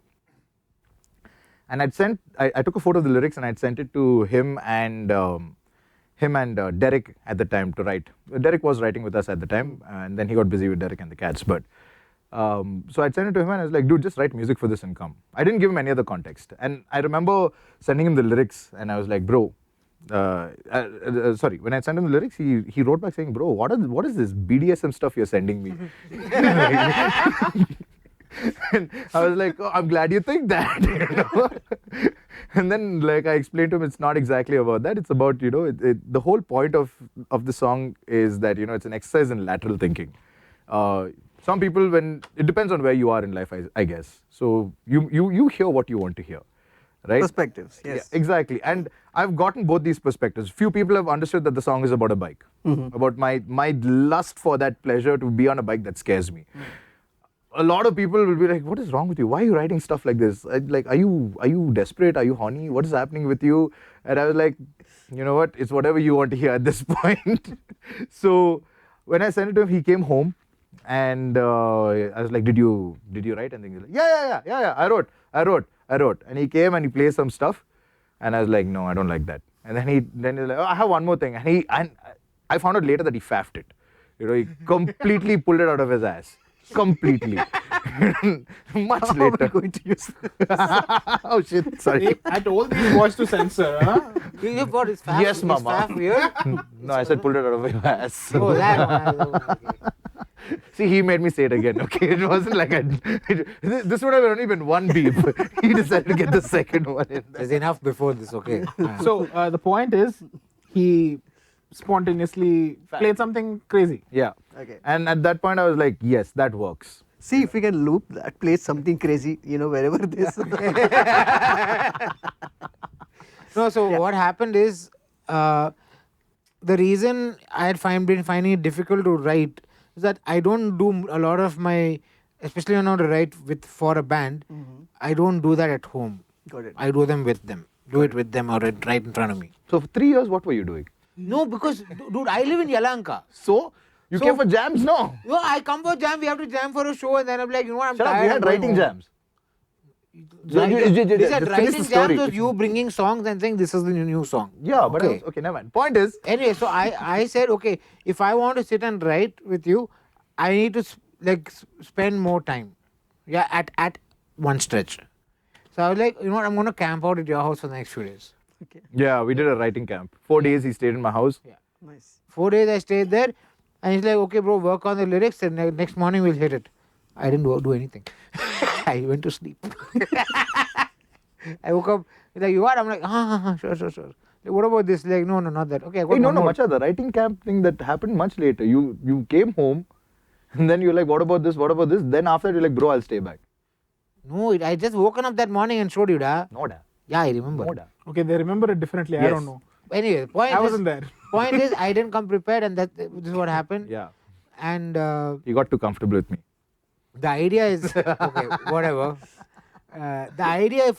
And I took a photo of the lyrics and I'd sent it to him and Derek at the time to write. Derek was writing with us at the time, and then he got busy with Derek and the Cats. But so I'd sent it to him and I was like, dude, just write music for this and come. I didn't give him any other context. And I remember sending him the lyrics and I was like, bro, sorry, when I sent him the lyrics, he wrote back saying, bro, what is this BDSM stuff you're sending me? And I was like, oh, I'm glad you think that. And then like I explained to him, it's not exactly about that. It's about, the whole point of the song is that, it's an exercise in lateral thinking. Some people, it depends on where you are in life, I guess. So you hear what you want to hear, right? Perspectives, yes. Yeah, exactly. And I've gotten both these perspectives. Few people have understood that the song is about a bike, about my lust for that pleasure to be on a bike that scares me. A lot of people will be like, what is wrong with you? Why are you writing stuff like this? Like, are you desperate? Are you horny? What is happening with you? And I was like, you know what? It's whatever you want to hear at this point. So when I sent it to him, he came home and I was like, did you write anything? He's like, yeah. I wrote. And he came and he played some stuff. And I was like, no, I don't like that. And then he's like, oh, I have one more thing. And I found out later that he faffed it. He completely pulled it out of his ass. Completely. Much How later. are we going to use this? Oh shit, sorry. I told these boys to censor. Huh? You got his faff. Yes, his mama. faff weird? No, I said pulled it out of your ass. Oh, that one. Okay. See, he made me say it again, okay? It wasn't like this would have only been one beep. He decided to get the second one in. There's enough before this, okay? So the point is, he spontaneously played something crazy. Yeah. Okay. And at that point, I was like, yes, that works. See if we can loop that, play something crazy, wherever this. No, so what happened is, the reason I had been finding it difficult to write is that I don't do a lot of my, especially when I want to write for a band, I don't do that at home. Got it. I do them with them. Do it with them or right in front of me. So for 3 years, what were you doing? No, because, dude, I live in Yalanka. So? You So- came for jams? No. No, I come for jam, we have to jam for a show, and then I'm like, I'm Shut up, tired. we I'm had going writing home. jams. They said Just finish writing the story. jams was you bringing songs and saying this is the new song. Yeah, but Okay. okay, never mind. Point is, Anyway, so I said, okay, if I want to sit and write with you, I need to spend more time. Yeah, at one stretch. So I was like, I'm going to camp out at your house for the next few days. Okay. yeah, we did a writing camp. 4 days he stayed in my house. Nice. 4 days I stayed there, and he's like, okay, bro, work on the lyrics, and next morning we'll hit it. I didn't do anything. I went to sleep. I woke up, he's like, you are? I'm like, sure. Like, what about this? Like, no, not that. Okay, I got Hey, no, one more. Macha, the writing camp thing that happened much later. You came home, and then you're like, what about this? What about this? Then after you're like, bro, I'll stay back. No, I just woken up that morning and showed you, da. No, da. Yeah, I remember. No, da. Okay, they remember it differently. I Yes. don't know. Anyway, point I is, wasn't there. point is, I didn't come prepared, and this is what happened. Yeah. And You got too comfortable with me. the idea is, okay, whatever. The idea,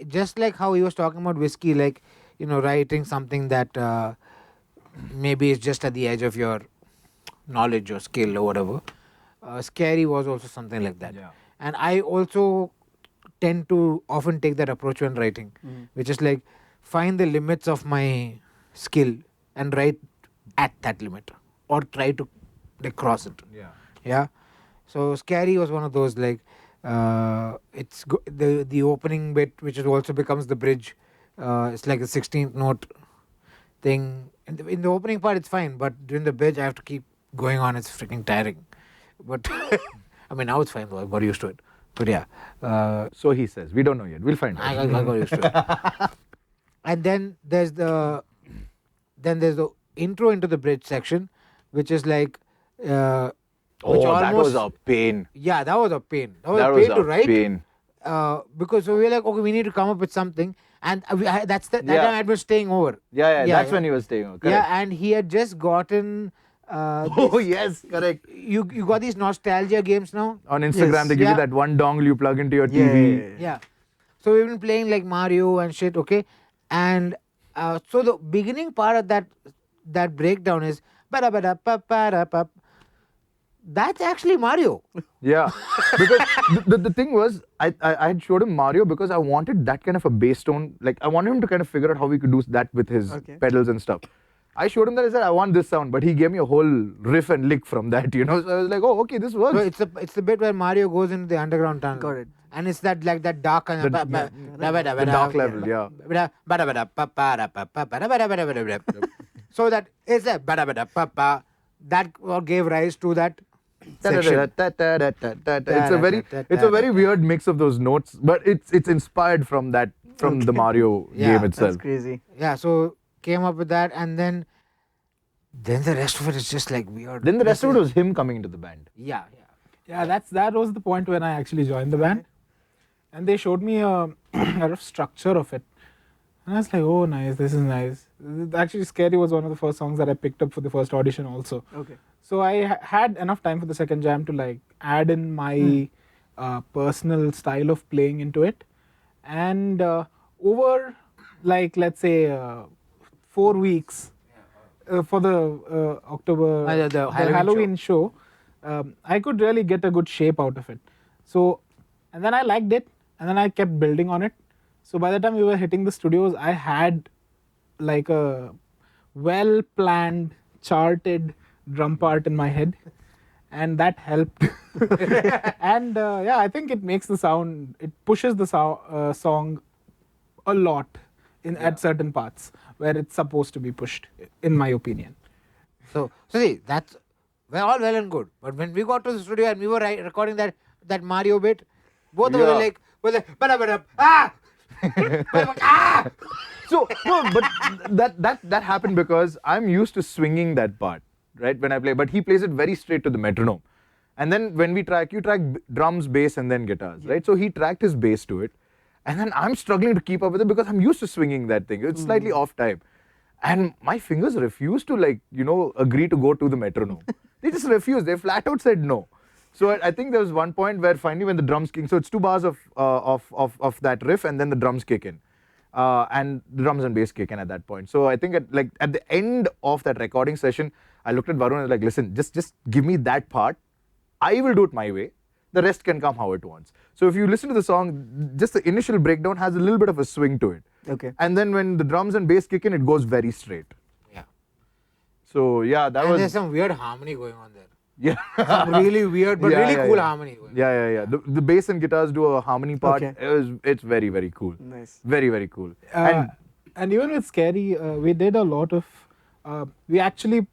just like how he was talking about whiskey, like, writing something that maybe is just at the edge of your knowledge or skill or whatever. Scary was also something like that. Yeah. And I also tend to often take that approach when writing, which is like find the limits of my skill and write at that limit or try to cross it. Yeah. Yeah. So Scary was one of those, like, it's the opening bit, which is also becomes the bridge. It's like the 16th note thing. In the opening part, it's fine, but during the bridge, I have to keep going on. It's freaking tiring. But I mean, now it's fine though. I got used to it. But yeah, So he says. We don't know yet. We'll find I out. got used to it. And then there's the intro into the bridge section, which is like. Which that was almost- a pain. Yeah, that was a pain. That was That a was pain to a write. pain. Because so we were like, okay, we need to come up with something. And that Yeah. time I was staying over. Yeah, Yeah, that's yeah. when he was staying. Correct. Yeah, and he had just gotten. Oh, yes, correct. You got these nostalgia games now? On Instagram, Yes. they give Yeah. you that one dongle you plug into your Yeah, TV. yeah, yeah. Yeah. So we've been playing like Mario and shit, okay? And so the beginning part of that breakdown is. Ba-da-ba-da-pa-pa-da-pa. That's actually Mario. Yeah, because the thing was, I had showed him Mario because I wanted that kind of a bass tone. Like, I wanted him to kind of figure out how we could do that with his Okay. pedals and stuff. I showed him that. I said, I want this sound, but he gave me a whole riff and lick from that, So I was like, oh, okay, this works. So it's the bit where Mario goes into the underground tunnel. Got it. And it's that dark and The dark level, yeah. So that is a that what gave rise to that section. It's a very weird mix of those notes, but it's inspired from the Mario Yeah, game itself. That's crazy. Yeah, so came up with that, and then the rest of it is just like weird. Then the rest of it was him coming into the band. Yeah. Yeah, that was the point when I actually joined the band, and they showed me a rough structure of it, and I was like, oh, nice, this is nice. Actually, Scary was one of the first songs that I picked up for the first audition also. Okay. So I had enough time for the second jam to like add in my personal style of playing into it, and over like let's say 4 weeks for the October The Halloween show, I could really get a good shape out of it. So, and then I liked it, and then I kept building on it. So by the time we were hitting the studios, I had like a well-planned, charted drum part in my head, and that helped. And yeah, I think it makes the sound, it pushes the song a lot at certain parts where it's supposed to be pushed, in my opinion. So see, that's all well and good. But when we got to the studio and we were recording that Mario bit, both of us were like, "Bada, ah!" Ah! So no, but that happened because I'm used to swinging that part, right, when I play. But he plays it very straight to the metronome. And then when we track, you track drums, bass, and then guitars, right? So he tracked his bass to it. And then I'm struggling to keep up with it because I'm used to swinging that thing. It's slightly off time. And my fingers refused to agree to go to the metronome. They just refused. They flat out said no. So I think there was one point where finally when the drums kick, so it's 2 bars of that riff and then the drums kick in. And the drums and bass kick in at that point. So I think at the end of that recording session, I looked at Warun and was like, listen, just give me that part. I will do it my way. The rest can come how it wants. So if you listen to the song, just the initial breakdown has a little bit of a swing to it. Okay. And then when the drums and bass kick in, it goes very straight. Yeah. So yeah, that And was... there's some weird harmony going on there. Yeah. Some really weird but really cool harmony going on. Yeah. The bass and guitars do a harmony part. Okay. It's very, very cool. Nice. Very, very cool. And even with Scary, we did a lot of, we actually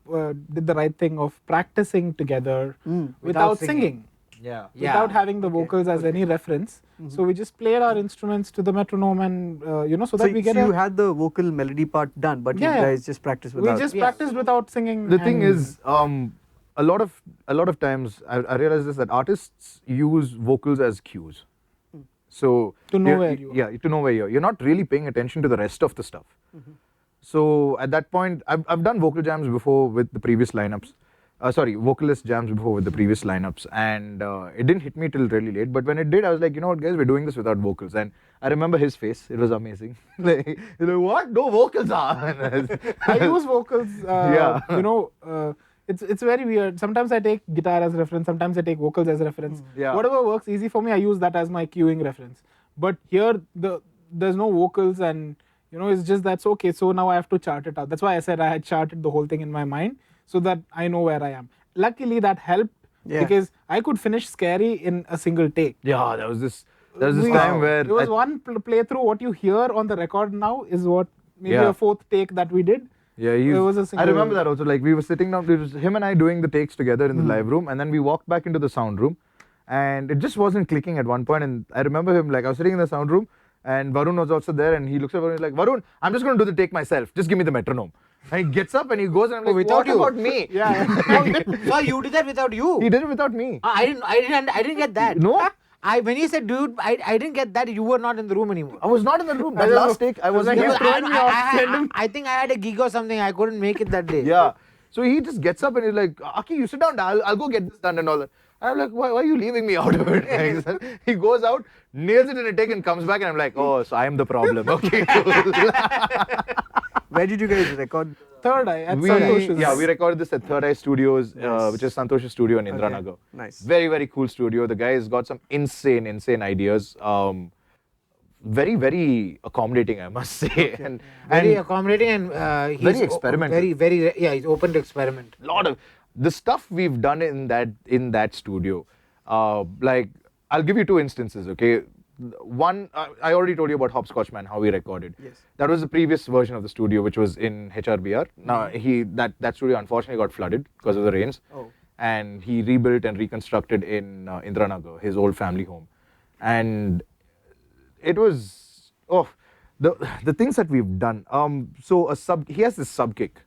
did the right thing of practicing together without singing. Yeah. Without having the vocals as any reference. So we just played our instruments to the metronome and, so that we get you had the vocal melody part done, but you guys just practiced without. We just practiced without singing. The thing is, a lot of times I realize this, that artists use vocals as cues. So to know where you are. Yeah, to know where you're not really paying attention to the rest of the stuff. So at that point, I've done vocal jams before with the previous lineups. Vocalist jams before with the previous lineups, and it didn't hit me till really late. But when it did, I was like, you know what, guys, we're doing this without vocals. And I remember his face; it was amazing. Like, what? No vocals are. I use vocals. It's very weird. Sometimes I take guitar as reference. Sometimes I take vocals as reference. Yeah. Whatever works easy for me, I use that as my cueing reference. But here, there's no vocals, and it's just that's okay. So now I have to chart it out. That's why I said I had charted the whole thing in my mind, so that I know where I am. Luckily, that helped because I could finish Scary in a single take. Yeah, there was this time where it was one playthrough. What you hear on the record now is what maybe a 4th take that we did. Yeah, it was a single. I remember that also. Like we were sitting down, it was him and I doing the takes together in the live room, and then we walked back into the sound room, and it just wasn't clicking at one point. And I remember him, like I was sitting in the sound room, and Warun was also there, and he looks at Warun, he's like, Warun, I'm just going to do the take myself. Just give me the metronome. And he gets up and he goes, and I'm like, without what you? about me? Yeah. So you did that without you? He did it without me. I didn't get that. No? When he said, dude, I didn't get that. You were not in the room anymore. I was not in the room. That last take, I was like, there. you thrown me off. I think I had a gig or something. I couldn't make it that day. Yeah. So he just gets up and he's like, Aki, you sit down. I'll go get this done and all that. And I'm like, why are you leaving me out of it? He goes out, nails it in a take and comes back, and I'm like, oh, so I am the problem. Okay, cool. Where did you guys record? Third Eye at Santosh's. Yeah, we recorded this at Third Eye Studios, which is Santosh's studio in Indranagar. Nice. Very, very cool studio. The guy's got some insane ideas. Very, very accommodating, I must say. And Very accommodating and he's very experimental. He's open to experiment. Lot of the stuff we've done in that studio. Like I'll give you 2 instances. Okay, one I already told you about Hopscotch Man, how we recorded. Yes. That was the previous version of the studio, which was in HRBR. Now that studio unfortunately got flooded because of the rains. Oh. and he rebuilt and reconstructed in Indranagar, his old family home. And it was, the things that we've done. So he has this sub kick,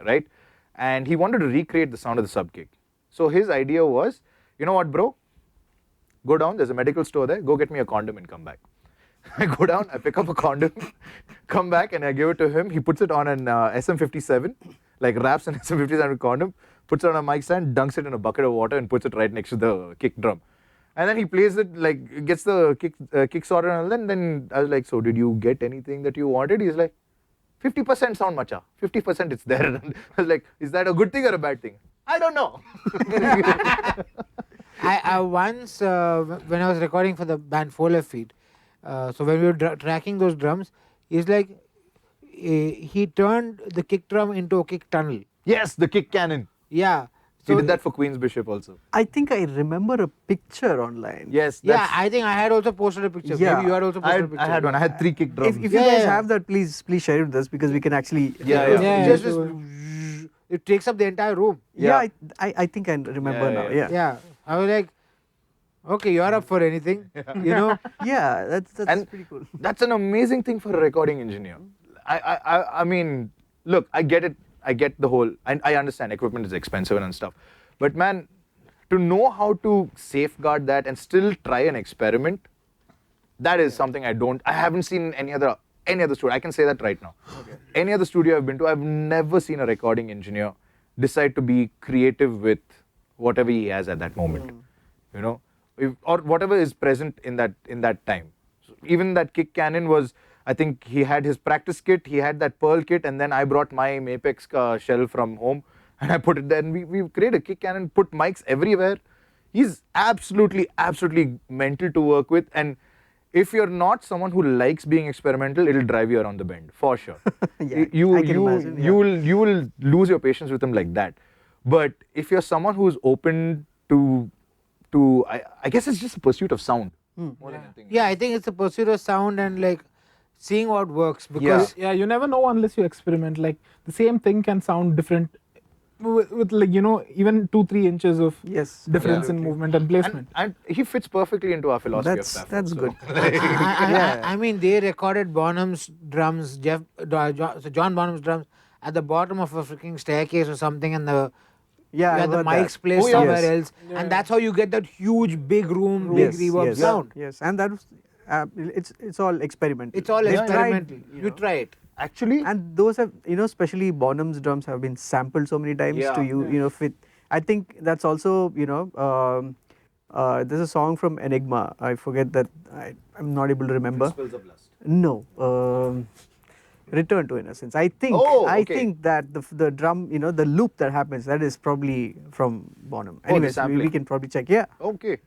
right? And he wanted to recreate the sound of the sub kick. So his idea was, you know what, bro? Go down, there's a medical store there, go get me a condom and come back. I go down, I pick up a condom, come back and I give it to him. He puts it on an SM57, like wraps an SM57 condom, puts it on a mic stand, dunks it in a bucket of water and puts it right next to the kick drum. And then he plays it, like gets the kick sorted and then I was like, so did you get anything that you wanted? He's like, 50% sound macha, 50% it's there. And I was like, is that a good thing or a bad thing? I don't know. I once, when I was recording for the band 4 Left Feet, so when we were tracking those drums, he's like, he turned the kick drum into a kick tunnel. Yes, the kick cannon. Yeah. He did that for Queen's Bishop also. I think I remember a picture online. Yes. Yeah, I think I had also posted a picture. Yeah. Maybe you had also posted a picture. I had one. I had 3 kick drums. If you guys have that, please share it with us because we can actually. Yeah, it takes up the entire room. Yeah, I think I remember now. Yeah. Yeah. I was like, okay, you're up for anything, you know? Yeah, that's pretty cool. That's an amazing thing for a recording engineer. I mean, look, I get it. I get the whole, I understand equipment is expensive and stuff. But man, to know how to safeguard that and still try an experiment, that is something I haven't seen in any other studio. I can say that right now. Okay. Any other studio I've been to, I've never seen a recording engineer decide to be creative with whatever he has at that moment. You know, or whatever is present in that time. So even that kick cannon was, I think he had his practice kit, he had that Pearl kit, and then I brought my Mapex shell from home and I put it there. And we created a kick cannon, put mics everywhere. He's absolutely mental to work with. And if you're not someone who likes being experimental, it'll drive you around the bend, for sure. I can imagine, you will lose your patience with him like that. But if you're someone who's open to I guess it's just a pursuit of sound. More than anything. Yeah, I think it's a pursuit of sound and like seeing what works because you never know unless you experiment. Like the same thing can sound different with like, you know, even 2-3 inches of difference in movement and placement. And he fits perfectly into our philosophy of stuff. That's also. good. I mean, they recorded Bonham's drums, John Bonham's drums at the bottom of a freaking staircase or something, and the mics placed somewhere else, and that's how you get that huge big room, big reverb sound. Yes, and that was it's all experimental. It's all experimental. You try it. Actually, and those have, you know, especially Bonham's drums have been sampled so many times to you know, fit. I think that's also, you know, there's a song from Enigma. I forget that. I'm not able to remember. Principles of Lust. No. Return to Innocence. I think I think that the drum, you know, the loop that happens, that is probably from Bonham. Anyways, we can probably check. Yeah. Okay.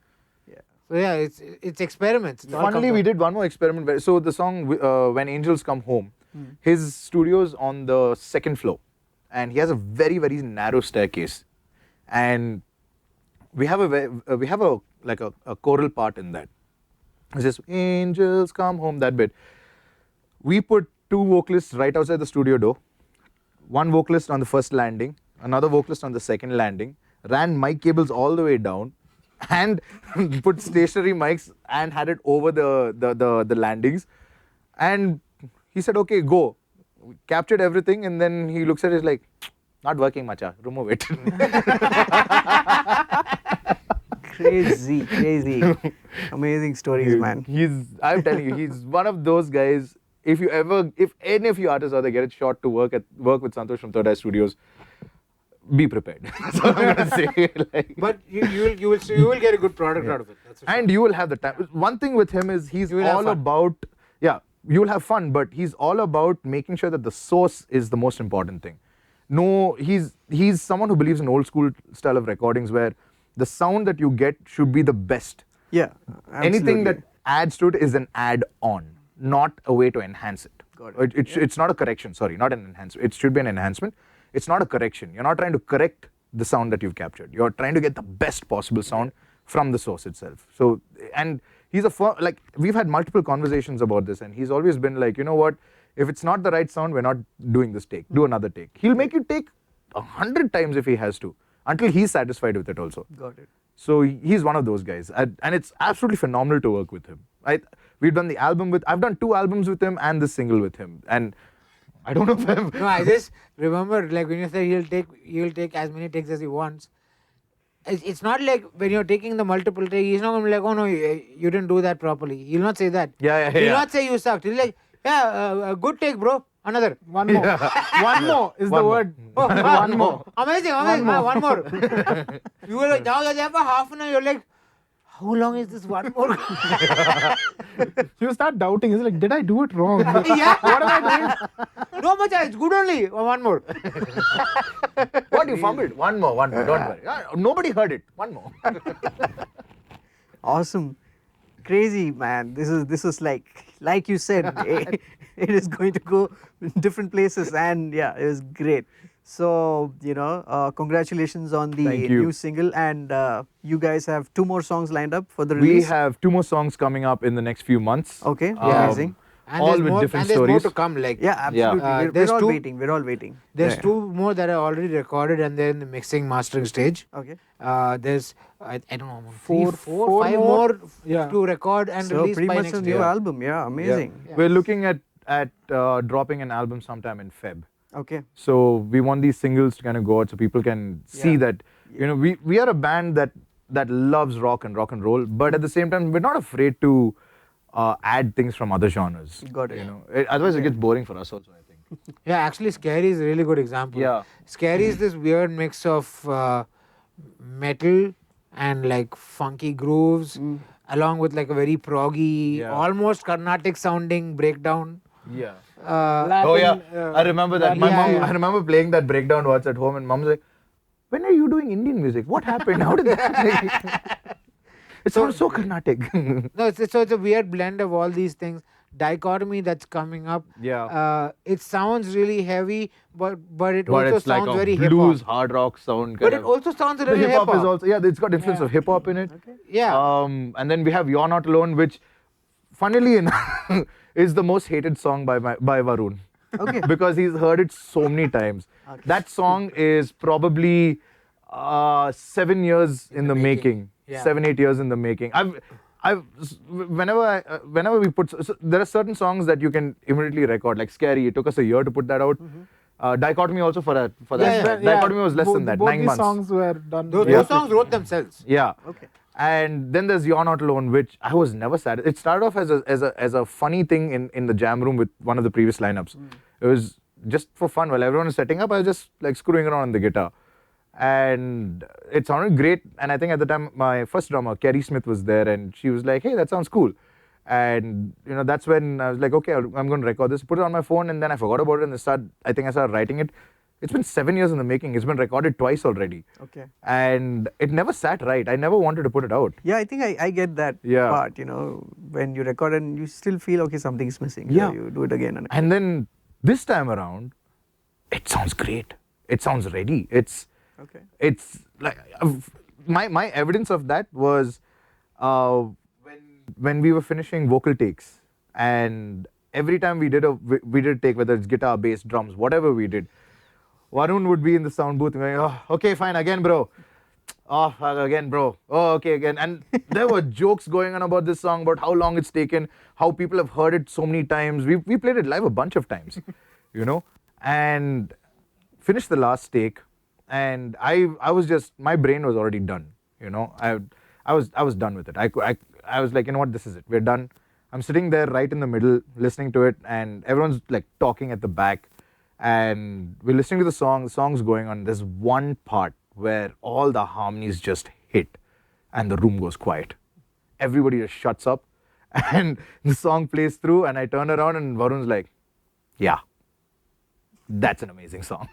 So yeah, it's experiments. Finally, we did one more experiment. So the song When Angels Come Home, his studio's on the 2nd floor, and he has a very narrow staircase, and we have a choral part in that. It's just Angels Come Home, that bit. We put 2 vocalists right outside the studio door, 1 vocalist on the first landing, another vocalist on the second landing, ran mic cables all the way down, and put stationary mics and had it over the landings. And he said, okay, go. We captured everything, and then he looks at it like, not working, macha, remove it. Crazy. Amazing stories, man. I'm telling you, he's one of those guys. If any of you artists out there get a shot to work with Santosh from Third Eye Studios, be prepared. That's all I'm gonna say. But you will get a good product out of it. That's for sure. And you will have the time. One thing with him is he's all about you will have fun, but he's all about making sure that the source is the most important thing. No, he's someone who believes in old school style of recordings where the sound that you get should be the best. Yeah. Anything that adds to it is an add-on, not a way to enhance it. Got it. It's not a correction, sorry, not an enhancement. It should be an enhancement. It's not a correction. You're not trying to correct the sound that you've captured. You're trying to get the best possible sound from the source itself. So, and he's we've had multiple conversations about this, and he's always been like, you know what, if it's not the right sound, we're not doing this take. Do another take. He'll make you take 100 times if he has to, until he's satisfied with it also. Got it. So he's one of those guys, and it's absolutely phenomenal to work with him. We've done I've done 2 albums with him and this single with him, and I don't know if I've... No, I just remember like when you say he'll take as many takes as he wants. It's not like when you're taking the multiple take, he's not going to be like, oh no, you didn't do that properly. He'll not say that. He'll not say you sucked. He'll like, yeah, good take, bro. Another. One more. One more is the word. Oh, One more. Amazing. One more. You were like, now you're there for half an hour. You're like, how long is this one more? You start doubting. It's like, did I do it wrong? Yeah. What am I doing? No, Macha, it's good only. One more. What, you fumbled? One more, don't worry. Nobody heard it. One more. Awesome. Crazy, man. This is like you said, it is going to go in different places, and yeah, it was great. So, congratulations on the Thank you. new single, and you guys have 2 more songs lined up for the release. We have 2 more songs coming up in the next few months. Okay, Yeah. amazing. And All there's with more, different and there's more stories. to come. Like, Yeah, absolutely. there's We're all 2 waiting. We're all waiting. There's Yeah. 2 more that are already recorded and they're in the mixing mastering stage. Okay. There's I don't know, Four 5 more. more Yeah. to record and So release pretty by much next a new year. album. Yeah, amazing. Yeah. We're looking at dropping an album sometime in Feb. Okay. So we want these singles to kind of go out so people can see Yeah. that, we are a band that loves rock and roll, but at the same time, we're not afraid to add things from other genres. Got it. Otherwise, it gets boring for us also, I think. Yeah, actually Scary is a really good example. Yeah. Scary is this weird mix of metal and like funky grooves along with like a very proggy, Yeah. almost Carnatic sounding breakdown. Yeah. Latin, Oh yeah, I remember that. My yeah, mom, yeah. I remember playing that breakdown once at home, and mom's like, "When are you doing Indian music? What happened? How did that?" It sounds so Carnatic. No, it's a weird blend of all these things. Dichotomy that's coming up. Yeah. It sounds really heavy, but it But also it's like sounds a very blues, hip hop. hard rock sound. But kind it of. also sounds a The little hip hop is also, it's got influence of hip hop in it. Yeah. And then we have "You're Not Alone," which, funnily enough, is the most hated song by Warun. Okay. Because he's heard it so many times. Okay. That song is probably 7 years in the making. Yeah. 7-8 years in the making. Whenever we put, so there are certain songs that you can immediately record, like "Scary." It took us a year to put that out. Dichotomy also for that. Yeah. Dichotomy was less than that, both 9 these months. songs were done. Those songs wrote themselves. Yeah. Okay. And then there's "You're Not Alone," which I was never sad. It started off as a funny thing in the jam room with one of the previous lineups. It was just for fun. While everyone was setting up, I was just like screwing around on the guitar. And it sounded great. And I think at the time, my first drummer, Kerry Smith, was there, and she was like, "Hey, that sounds cool." And that's when I was like, "Okay, I'm going to record this." Put it on my phone, and then I forgot about it. And I started writing it. It's been 7 years in the making. It's been recorded twice already. Okay. And it never sat right. I never wanted to put it out. Yeah, I think I get that Yeah. part, when you record and you still feel, okay, something is missing. Yeah. So you do it again and again. And then this time around, it sounds great. It sounds ready. Okay. It's like my evidence of that was when we were finishing vocal takes, and every time we did a take, whether it's guitar, bass, drums, whatever we did, Warun would be in the sound booth going, "Oh, okay, fine, again, bro. Oh, again, bro. Oh, okay, again." And there were jokes going on about this song, about how long it's taken, how people have heard it so many times. We played it live a bunch of times, and finished the last take, and I was just, my brain was already done. I was done with it. I was like, you know what, this is it. We're done. I'm sitting there right in the middle, listening to it, and everyone's like talking at the back. And we're listening to the song's going on. There's one part where all the harmonies just hit and the room goes quiet. Everybody just shuts up and the song plays through, and I turn around and Varun's like, "Yeah, that's an amazing song."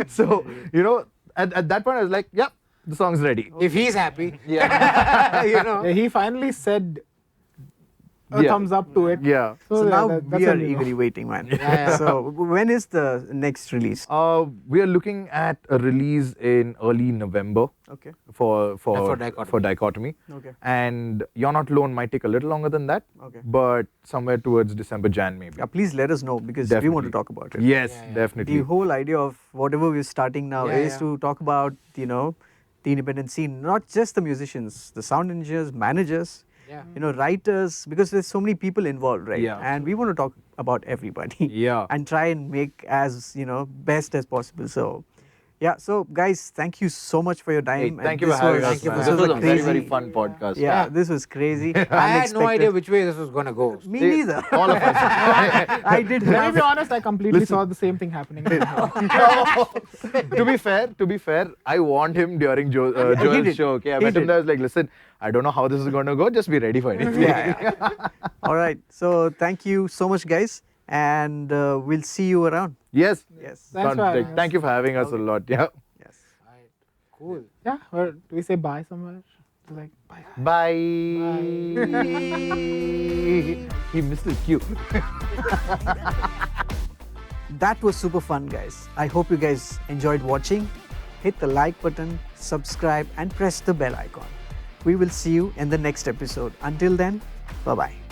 So, at that point I was like, "Yeah, the song's ready." If he's happy. Yeah. Yeah, he finally said a Yeah. thumbs up to it. Yeah. So now that's we are when we know. eagerly waiting, man. yeah. So when is the next release? We are looking at a release in early November Okay. for For Dichotomy. Okay. And You're Not Alone might take a little longer than that, Okay. but somewhere towards December, Jan maybe. Yeah, please let us know because we want to Definitely. talk about it. Yes, Yeah, yeah. definitely. The whole idea of whatever we're starting now Yeah, is yeah. to talk about, the independent scene, not just the musicians, the sound engineers, managers, Yeah. writers, because there's so many people involved, right? Yeah. And we want to talk about everybody. Yeah. And try and make as, best as possible. So, yeah. So, guys, thank you so much for your time. Hey, And thank you for this having was- us. Thank you man. for This was a a very, very crazy- fun podcast. Yeah, Yeah. this was crazy. I had no Unexpected. idea which way this was gonna go. Me neither. All of us. I did Let me have be honest, I completely saw the same thing happening. To be fair, I warned him during he Joel's did. show. Okay, I He met him did. there. I was like, listen, I don't know how this is going to go. Just be ready for anything. Yeah. All right. So, thank you so much, guys. And we'll see you around. Yes. Yes. Thanks for having us. Thank you for having us a lot. Yeah. Yes. Right. Cool. Yeah, or do we say bye somewhere? Like, bye. Bye. He missed his cue. That was super fun, guys. I hope you guys enjoyed watching. Hit the like button, subscribe, and press the bell icon. We will see you in the next episode. Until then, bye bye.